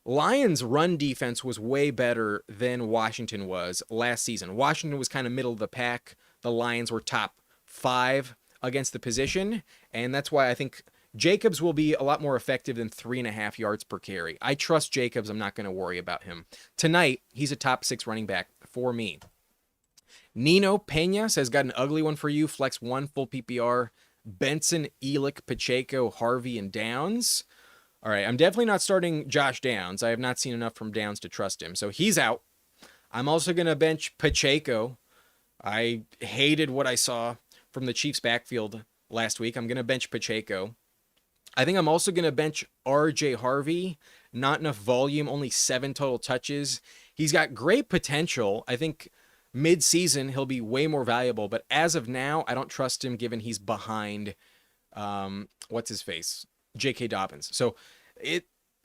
Lions' run defense was way better than Washington was last season. Washington was kind of middle of the pack. The Lions were top 5 against the position, and that's why I think Jacobs will be a lot more effective than 3.5 yards per carry. I trust Jacobs. I'm not going to worry about him. Tonight, he's a top 6 running back for me. Nino Pena says, got an ugly one for you. Flex 1, full PPR. Benson, Elick, Pacheco, Harvey, and Downs. All right, I'm definitely not starting Josh Downs. I have not seen enough from Downs to trust him. So he's out. I'm also going to bench Pacheco. I hated what I saw from the Chiefs backfield last week. I'm going to bench Pacheco. I think I'm also going to bench RJ Harvey. Not enough volume, only 7 total touches. He's got great potential. I think mid-season he'll be way more valuable, but as of now, I don't trust him given he's behind, what's his face? J.K. Dobbins. So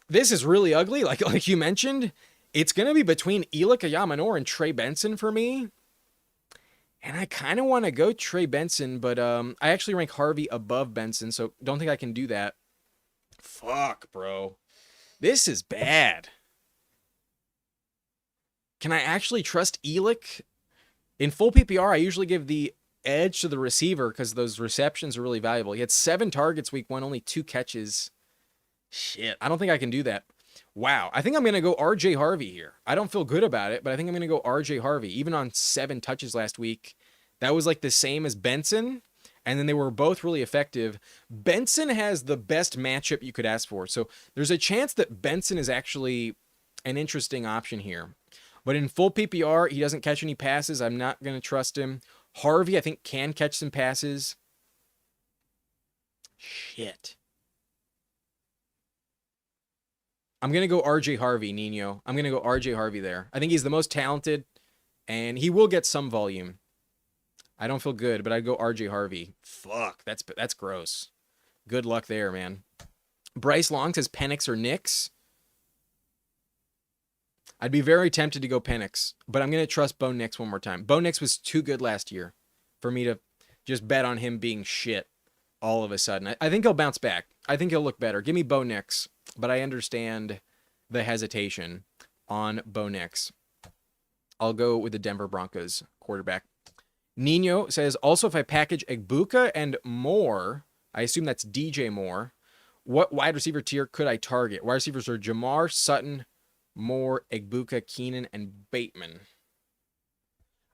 this is really ugly. Like you mentioned, it's going to be between Elick Ayamanor and Trey Benson for me. And I kind of want to go Trey Benson, but I actually rank Harvey above Benson, so don't think I can do that. Fuck, bro. This is bad. Can I actually trust Elick? In full PPR, I usually give the edge to the receiver because those receptions are really valuable. He had 7 targets week 1, only 2 catches. Shit, I don't think I can do that. Wow, I think I'm going to go RJ Harvey here. I don't feel good about it, but I think I'm going to go RJ Harvey. Even on 7 touches last week, that was like the same as Benson, and then they were both really effective. Benson has the best matchup you could ask for, so there's a chance that Benson is actually an interesting option here. But in full PPR, he doesn't catch any passes. I'm not going to trust him. Harvey, I think, can catch some passes. Shit. I'm going to go RJ Harvey, Nino. I'm going to go RJ Harvey there. I think he's the most talented, and he will get some volume. I don't feel good, but I'd go RJ Harvey. Fuck, that's gross. Good luck there, man. Bryce Long says Penix or Nix. I'd be very tempted to go Penix, but I'm going to trust Bo Nix one more time. Bo Nix was too good last year for me to just bet on him being shit all of a sudden. I think he'll bounce back. I think he'll look better. Give me Bo Nix, but I understand the hesitation on Bo Nix. I'll go with the Denver Broncos quarterback. Nino says, also if I package Egbuka and Moore, I assume that's DJ Moore, what wide receiver tier could I target? Wide receivers are Jamar, Sutton, Moore, Egbuka, Keenan, and Bateman.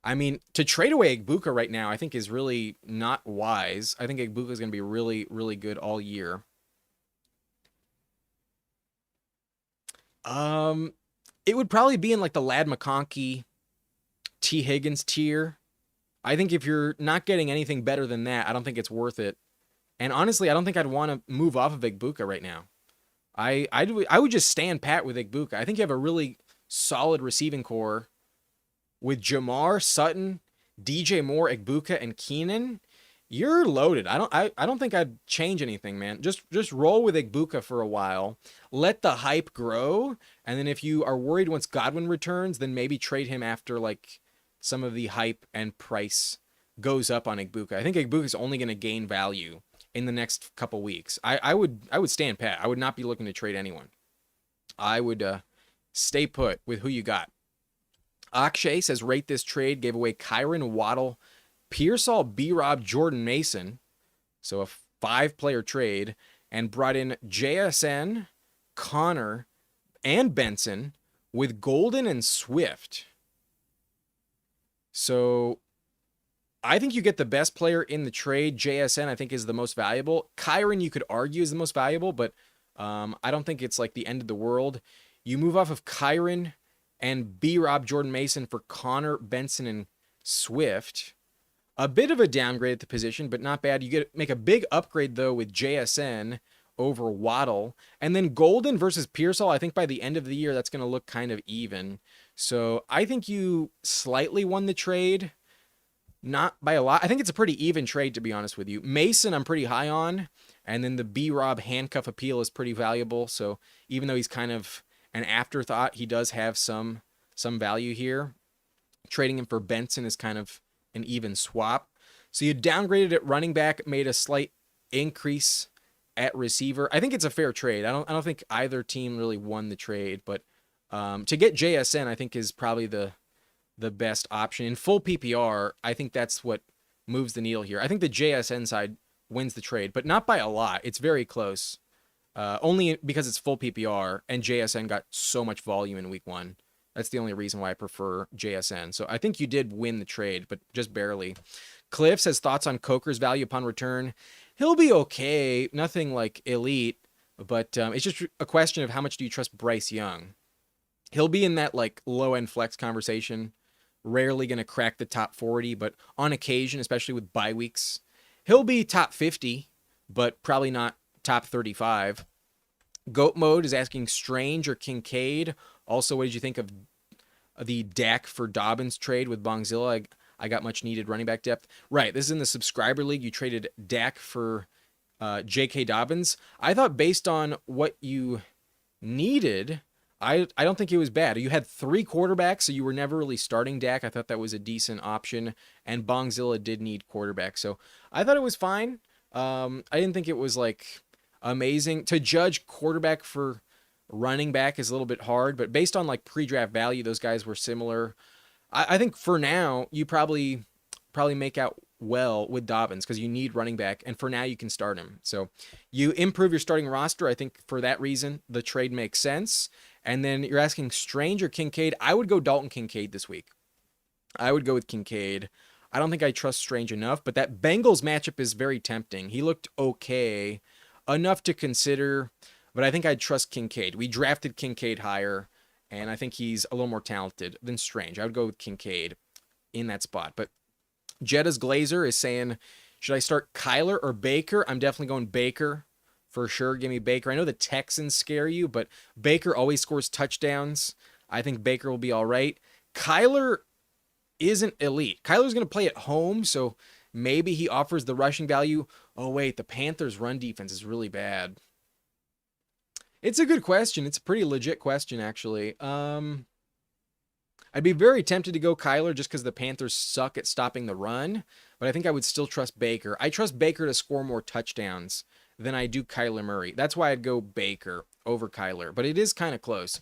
I mean, to trade away Egbuka right now, I think is really not wise. I think Egbuka is going to be really, really good all year. It would probably be in like the Ladd McConkey, T. Higgins tier. I think if you're not getting anything better than that, I don't think it's worth it. And honestly, I don't think I'd want to move off of Egbuka right now. I would just stand pat with Egbuka. I think you have a really solid receiving core with Jamar, Sutton, DJ Moore, Egbuka, and Keenan. You're loaded. I don't think I'd change anything, man. Just roll with Egbuka for a while. Let the hype grow, and then if you are worried once Godwin returns, then maybe trade him after like some of the hype and price goes up on Egbuka. I think Egbuka is only going to gain value in the next couple weeks. I would stand pat. I would not be looking to trade anyone. I would stay put with who you got. Akshay says, rate this trade. Gave away Kyron Waddle, Pearsall, B-Rob, Jordan Mason. So a 5-player trade. And brought in JSN, Connor, and Benson with Golden and Swift. So I think you get the best player in the trade. JSN, I think, is the most valuable. Kyron, you could argue, is the most valuable, but I don't think it's like the end of the world. You move off of Kyron and B-Rob Jordan Mason for Connor, Benson, and Swift. A bit of a downgrade at the position, but not bad. You make a big upgrade, though, with JSN over Waddle. And then Golden versus Pearsall, I think by the end of the year, that's going to look kind of even. So I think you slightly won the trade. Not by a lot. I think it's a pretty even trade, to be honest with you. Mason, I'm pretty high on. And then the B-Rob handcuff appeal is pretty valuable. So even though he's kind of an afterthought, he does have some value here. Trading him for Benson is kind of an even swap. So you downgraded at running back, made a slight increase at receiver. I think it's a fair trade. I don't think either team really won the trade, but to get JSN, I think is probably the best option. In full PPR, I think that's what moves the needle here. I think the JSN side wins the trade, but not by a lot. It's very close. Only because it's full PPR and JSN got so much volume in week 1. That's the only reason why I prefer JSN. So I think you did win the trade, but just barely. Cliff says thoughts on Coker's value upon return. He'll be okay. Nothing like elite, but it's just a question of how much do you trust Bryce Young. He'll be in that like low-end flex conversation. Rarely going to crack the top 40, but on occasion, especially with bye weeks, he'll be top 50, but probably not top 35. Goat Mode is asking Strange or Kincaid. Also, what did you think of the Dak for Dobbins trade with Bongzilla? I got much needed running back depth. Right, this is in the subscriber league. You traded Dak for J.K. Dobbins. I thought based on what you needed, I don't think it was bad. You had 3 quarterbacks, so you were never really starting Dak. I thought that was a decent option, and Bongzilla did need quarterback, so I thought it was fine. I didn't think it was like amazing. To judge quarterback for running back is a little bit hard, but based on like pre-draft value, those guys were similar. I think for now you probably make out well with Dobbins because you need running back, and for now you can start him. So you improve your starting roster. I think for that reason the trade makes sense. And then you're asking Strange or Kincaid. I would go Dalton Kincaid this week. I would go with Kincaid. I don't think I trust Strange enough, but that Bengals matchup is very tempting. He looked okay enough to consider, but I think I'd trust Kincaid. We drafted Kincaid higher, and I think he's a little more talented than Strange. I would go with Kincaid in that spot. But Jetta's Glazer is saying, should I start Kyler or Baker? I'm definitely going Baker for sure. Give me Baker. I know the Texans scare you, but Baker always scores touchdowns. I think Baker will be all right. Kyler isn't elite. Kyler's going to play at home, so maybe he offers the rushing value. Oh, wait, the Panthers' run defense is really bad. It's a good question. It's a pretty legit question, actually. I'd be very tempted to go Kyler just because the Panthers suck at stopping the run, but I think I would still trust Baker. I trust Baker to score more touchdowns than I do Kyler Murray. That's why I'd go Baker over Kyler, but it is kind of close.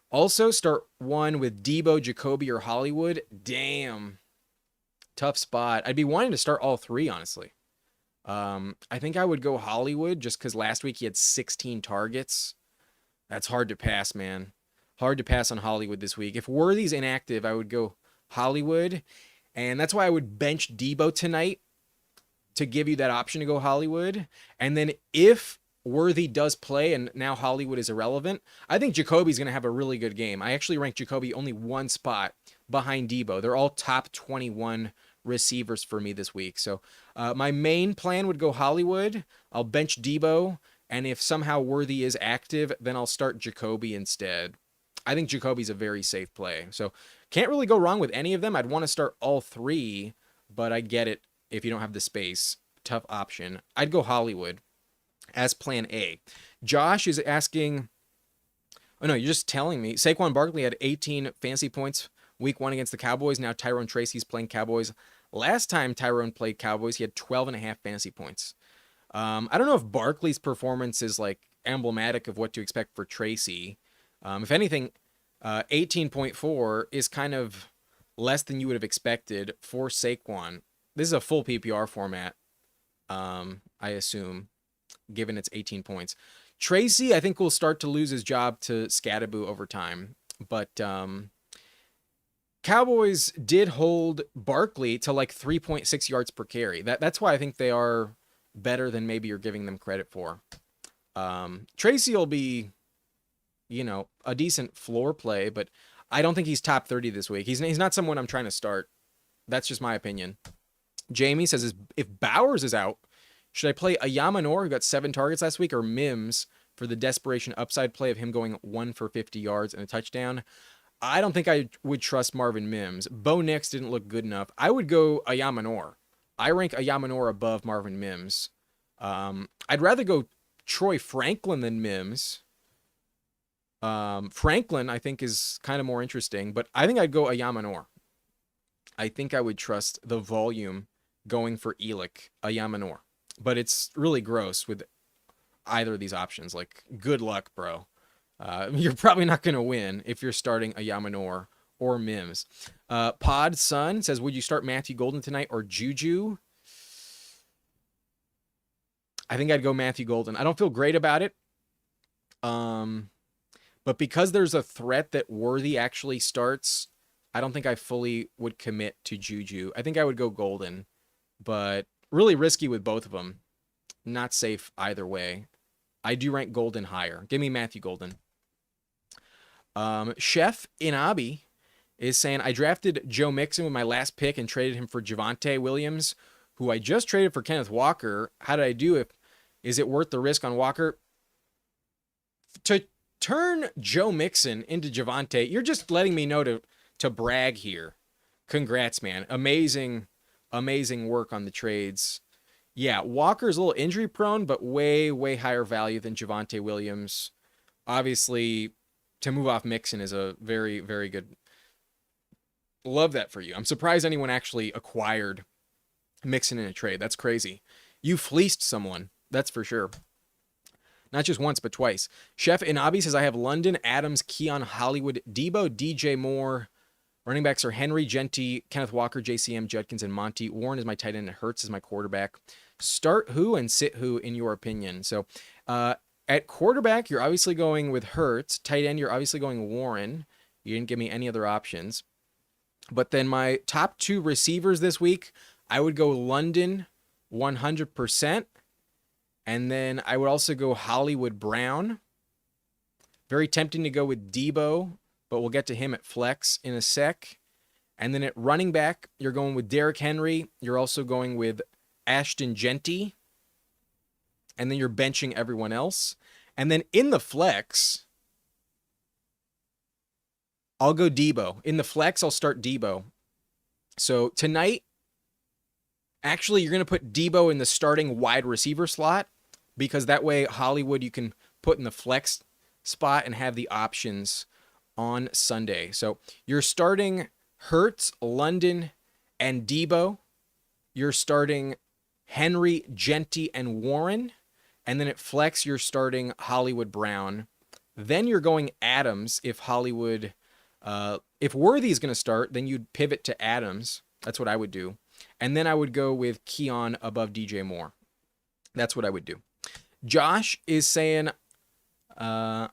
Also, start one with Deebo, Jacoby, or Hollywood. Damn. Tough spot. I'd be wanting to start all 3, honestly. I think I would go Hollywood just because last week he had 16 targets. That's hard to pass, man. Hard to pass on Hollywood this week. If Worthy's inactive, I would go Hollywood. And that's why I would bench Deebo tonight to give you that option to go Hollywood. And then if Worthy does play and now Hollywood is irrelevant, I think Jacoby's going to have a really good game. I actually rank Jacoby only 1 spot behind Deebo. They're all top 21 receivers for me this week. So my main plan would go Hollywood. I'll bench Deebo. And if somehow Worthy is active, then I'll start Jacoby instead. I think Jacoby's a very safe play. So can't really go wrong with any of them. I'd want to start all 3, but I get it if you don't have the space. Tough option. I'd go Hollywood as plan A. Josh is asking, oh no, you're just telling me. Saquon Barkley had 18 fantasy points week 1 against the Cowboys. Now Tyrone Tracy's playing Cowboys. Last time Tyrone played Cowboys, he had 12.5 fantasy points. I don't know if Barkley's performance is like emblematic of what to expect for Tracy. If anything, 18.4 is kind of less than you would have expected for Saquon. This is a full PPR format, I assume, given it's 18 points. Tracy, I think, will start to lose his job to Scattaboo over time, but kind Cowboys did hold Barkley to like 3.6 yards per carry. That's why I think they are better than maybe you're giving them credit for. Tracy will be, a decent floor play, but I don't think he's top 30 this week. He's not someone I'm trying to start. That's just my opinion. Jamie says, if Bowers is out, should I play Ayamanor, who got 7 targets last week, or Mims for the desperation upside play of him going 1 for 50 yards and a touchdown? I don't think I would trust Marvin Mims. Bo Nix didn't look good enough. I would go Ayamanor. I rank Ayamanor above Marvin Mims. I'd rather go Troy Franklin than Mims. Franklin, I think, is kind of more interesting, but I think I'd go Ayamanor. I think I would trust the volume going for Elick, Ayamanor. But it's really gross with either of these options. Like, good luck, bro. You're probably not going to win if you're starting Ayamanor or Mims. Pod Sun says, would you start Matthew Golden tonight or Juju? I think I'd go Matthew Golden. I don't feel great about it. But because there's a threat that Worthy actually starts, I don't think I fully would commit to Juju. I think I would go Golden, but really risky with both of them. Not safe either way. I do rank Golden higher. Give me Matthew Golden. Chef Inabi is saying, I drafted Joe Mixon with my last pick and traded him for Javonte Williams, who I just traded for Kenneth Walker. How did I do? Is it worth the risk on Walker? To turn Joe Mixon into Javonte, you're just letting me know to brag here. Congrats, man. Amazing work on the trades. Yeah, Walker's a little injury prone, but way, way higher value than Javonte Williams. Obviously, to move off Mixon is a very, very good. Love that for you. I'm surprised anyone actually acquired Mixon in a trade. That's crazy. You fleeced someone. That's for sure. Not just once, but twice. Chef Inabi says, I have London, Adams, Keon, Hollywood, Deebo, DJ Moore. Running backs are Henry, Genty, Kenneth Walker, JCM, Judkins, and Monty. Warren is my tight end, and Hertz is my quarterback. Start who and sit who, in your opinion? So at quarterback, you're obviously going with Hertz. Tight end, you're obviously going Warren. You didn't give me any other options. But then my top 2 receivers this week, I would go London 100%. And then I would also go Hollywood Brown. Very tempting to go with Deebo, but we'll get to him at flex in a sec. And then at running back, you're going with Derrick Henry. You're also going with Ashton Genty. And then you're benching everyone else. And then in the flex, I'll go Deebo. In the flex, I'll start Deebo. So tonight, actually, you're going to put Deebo in the starting wide receiver slot, because that way Hollywood you can put in the flex spot and have the options on Sunday. So you're starting Hertz, London, and Deebo. You're starting Henry, Genty, and Warren. And then at flex, you're starting Hollywood Brown. Then you're going Adams if Hollywood... if Worthy is going to start, then you'd pivot to Adams. That's what I would do. And then I would go with Keon above DJ Moore. That's what I would do. Josh is saying, I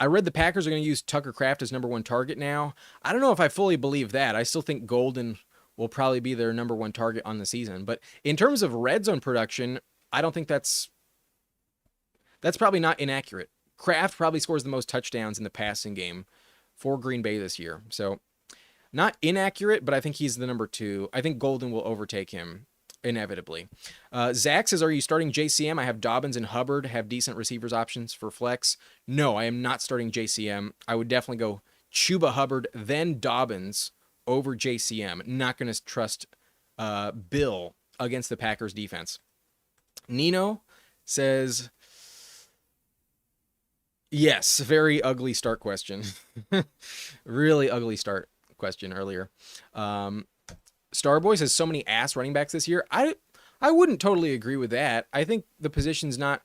read the Packers are going to use Tucker Kraft as number 1 target now. I don't know if I fully believe that. I still think Golden will probably be their number 1 target on the season. But in terms of red zone production, I don't think that's probably not inaccurate. Kraft probably scores the most touchdowns in the passing game for Green Bay this year. So not inaccurate, but I think he's the number 2. I think Golden will overtake him inevitably. Zach says, are you starting JCM? I have Dobbins and Hubbard have decent receivers options for flex. No, I am not starting JCM. I would definitely go Chuba Hubbard, then Dobbins over JCM. Not going to trust Bill against the Packers defense. Nino says, yes, very ugly start question. Really ugly start question earlier. Starboy says so many ass running backs this year. I wouldn't totally agree with that. I think the position's not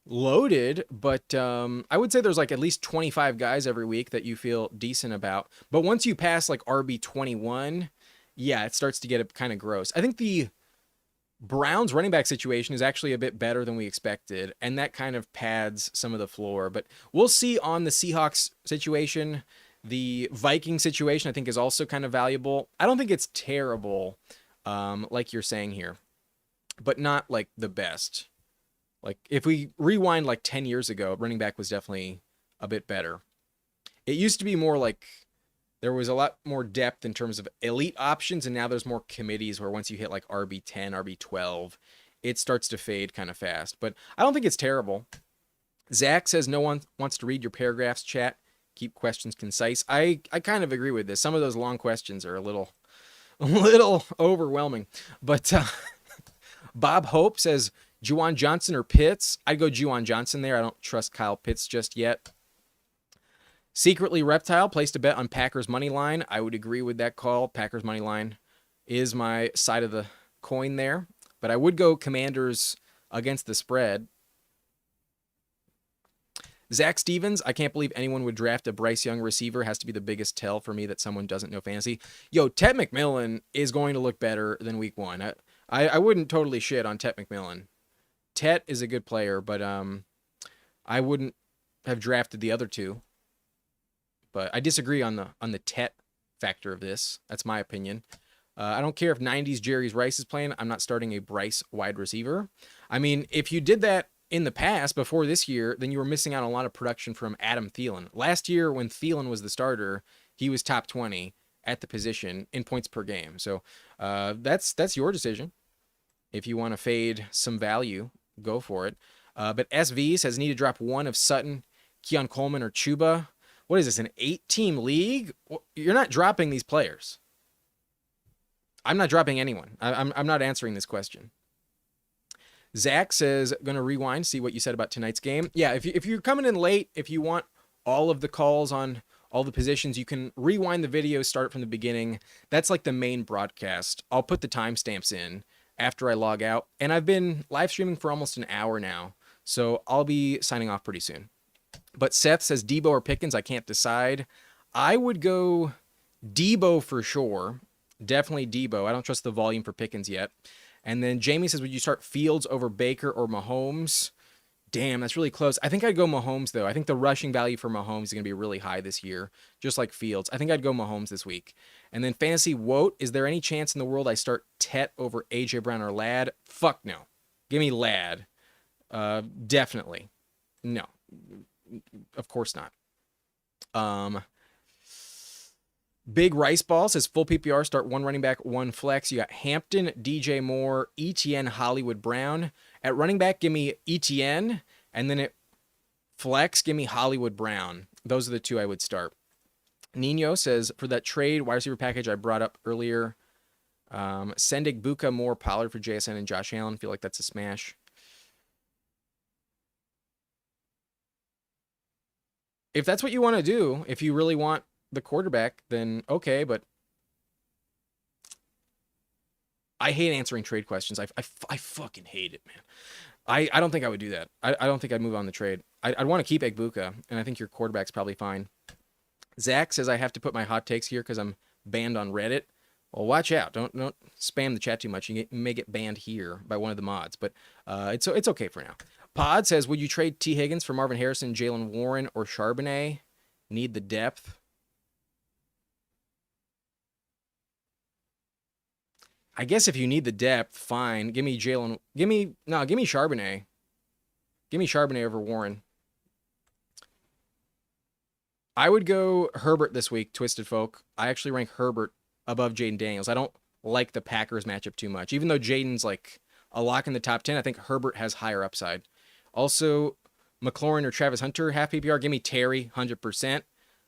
loaded, but I would say there's like at least 25 guys every week that you feel decent about. But once you pass like RB21, yeah, it starts to get kind of gross. I think the Browns running back situation is actually a bit better than we expected, and that kind of pads some of the floor. But we'll see on the Seahawks situation. The Viking situation, I think, is also kind of valuable. I don't think it's terrible, like you're saying here, but not like the best. Like if we rewind like 10 years ago, running back was definitely a bit better. It used to be more like there was a lot more depth in terms of elite options, and now there's more committees where once you hit like RB10, RB12, it starts to fade kind of fast. But I don't think it's terrible. Zach says no one wants to read your paragraphs, chat. Keep questions concise. I kind of agree with this. Some of those long questions are a little overwhelming. But Bob Hope says Juwan Johnson or Pitts. I'd go Juwan Johnson there. I don't trust Kyle Pitts just yet. Secretly Reptile placed a bet on Packers money line. I would agree with that call. Packers money line is my side of the coin there. But I would go Commanders against the spread. Zach Stevens, I can't believe anyone would draft a Bryce Young receiver. Has to be the biggest tell for me that someone doesn't know fantasy. Yo, Ted McMillan is going to look better than week one. I wouldn't totally shit on Ted McMillan. Ted is a good player, but I wouldn't have drafted the other two. But I disagree on the Tet factor of this. That's my opinion. I don't care if 90s Jerry's Rice is playing. I'm not starting a Bryce wide receiver. I mean, if you did that in the past, before this year, then you were missing out on a lot of production from Adam Thielen. Last year, when Thielen was the starter, he was top 20 at the position in points per game. So that's your decision. If you want to fade some value, go for it. But SV says need to drop one of Sutton, Keon Coleman, or Chuba. What is this, an 8-team league? You're not dropping these players. I'm not dropping anyone. I'm not answering this question. Zach says, going to rewind, see what you said about tonight's game. Yeah, if you're coming in late, if you want all of the calls on all the positions, you can rewind the video, start from the beginning. That's like the main broadcast. I'll put the timestamps in after I log out. And I've been live streaming for almost an hour now, so I'll be signing off pretty soon. But Seth says Deebo or Pickens, I can't decide. I would go Deebo for sure. Definitely Deebo. I don't trust the volume for Pickens yet. And then Jamie says, would you start Fields over Baker or Mahomes? Damn, that's really close. I think I'd go Mahomes, though. I think the rushing value for Mahomes is going to be really high this year, just like Fields. I think I'd go Mahomes this week. And then Fantasy Wote, is there any chance in the world I start Tet over A.J. Brown or Ladd? Fuck no. Give me Ladd. Definitely. No. Of course not. Big Rice Ball says full PPR, start one running back, one flex. You got Hampton, DJ Moore, ETN, Hollywood Brown. At running back, give me ETN, and then at flex, give me Hollywood Brown. Those are the two I would start. Nino says, for that trade wide receiver package I brought up earlier, send Igbuka, Moore, Pollard for JSN and Josh Allen. Feel like that's a smash. If that's what you want to do, if you really want the quarterback, then okay, but I hate answering trade questions. I fucking hate it, man. I don't think I would do that. I don't think I'd move on the trade. I'd want to keep Igbuka, and I think your quarterback's probably fine. Zach says I have to put my hot takes here because I'm banned on Reddit. Well, watch out. Don't spam the chat too much. You may get banned here by one of the mods, but it's okay for now. Pod says, would you trade T. Higgins for Marvin Harrison, Jalen Warren, or Charbonnet? Need the depth. I guess if you need the depth, fine. Give me Charbonnet. Give me Charbonnet over Warren. I would go Herbert this week, Twisted Folk. I actually rank Herbert above Jayden Daniels. I don't like the Packers matchup too much. Even though Jayden's like a lock in the top 10, I think Herbert has higher upside. Also, McLaurin or Travis Hunter, half PPR. Give me Terry, 100%.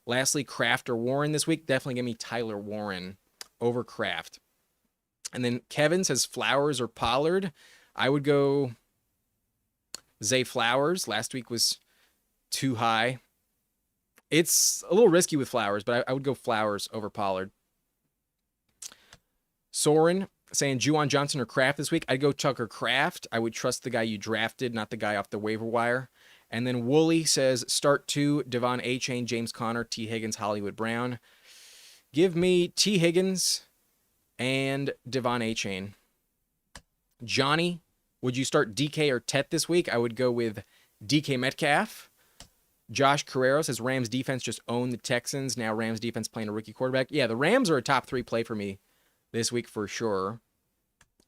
Lastly, Kraft or Warren this week. Definitely give me Tyler Warren over Kraft. And then Kevin says Flowers or Pollard. I would go Zay Flowers. Last week was too high. It's a little risky with Flowers, but I would go Flowers over Pollard. Soren saying Juwan Johnson or Kraft this week. I'd go Tucker Kraft. I would trust the guy you drafted, not the guy off the waiver wire. And then Wooly says start two, Devon A-Chain, James Conner, T. Higgins, Hollywood Brown. Give me T. Higgins and Devon A-Chain. Johnny, would you start DK or Tet this week? I would go with DK Metcalf. Josh Carrero says Rams defense just owned the Texans. Now Rams defense playing a rookie quarterback. Yeah, the Rams are a top 3 play for me this week for sure.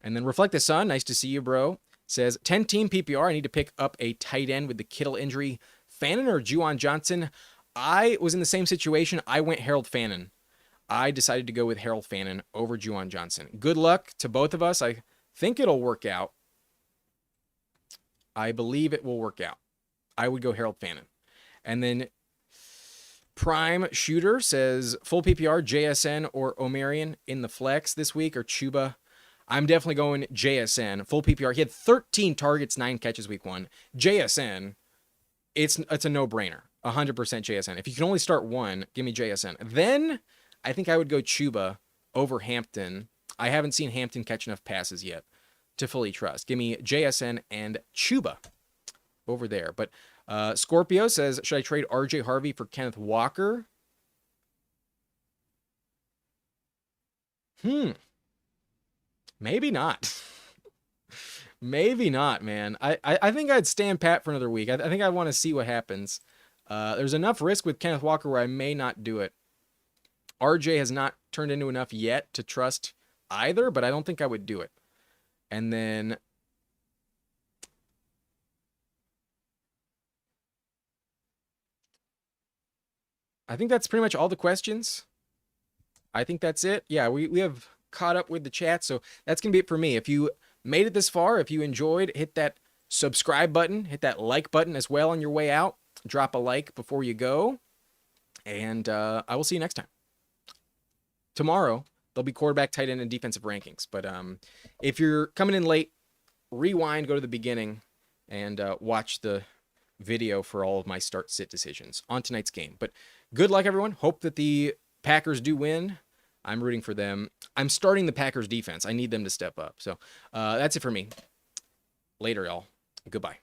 And then Reflect the Sun, nice to see you, bro. Says 10-team PPR. I need to pick up a tight end with the Kittle injury. Fannin or Juwan Johnson? I was in the same situation. I went Harold Fannin. I decided to go with Harold Fannin over Juwan Johnson. Good luck to both of us. I think it'll work out. I believe it will work out. I would go Harold Fannin. And then Prime Shooter says full PPR, JSN or Omarion in the flex this week, or Chuba. I'm definitely going JSN. Full PPR. He had 13 targets, 9 catches week 1. JSN, it's a no-brainer. 100% JSN. If you can only start one, give me JSN. Then I think I would go Chuba over Hampton. I haven't seen Hampton catch enough passes yet to fully trust. Give me JSN and Chuba over there. But Scorpio says, should I trade RJ Harvey for Kenneth Walker? Maybe not. Maybe not, man. I think I'd stand pat for another week. I think I want to see what happens. There's enough risk with Kenneth Walker where I may not do it. RJ has not turned into enough yet to trust either, but I don't think I would do it. And then I think that's pretty much all the questions. I think that's it. Yeah, we have caught up with the chat, so that's going to be it for me. If you made it this far, if you enjoyed, hit that subscribe button, hit that like button as well on your way out. Drop a like before you go, and I will see you next time. Tomorrow, there'll be quarterback, tight end, and defensive rankings, but if you're coming in late, rewind, go to the beginning, and watch the video for all of my start-sit decisions on tonight's game. But good luck, everyone. Hope that the Packers do win. I'm rooting for them. I'm starting the Packers defense. I need them to step up. So that's it for me. Later, y'all. Goodbye.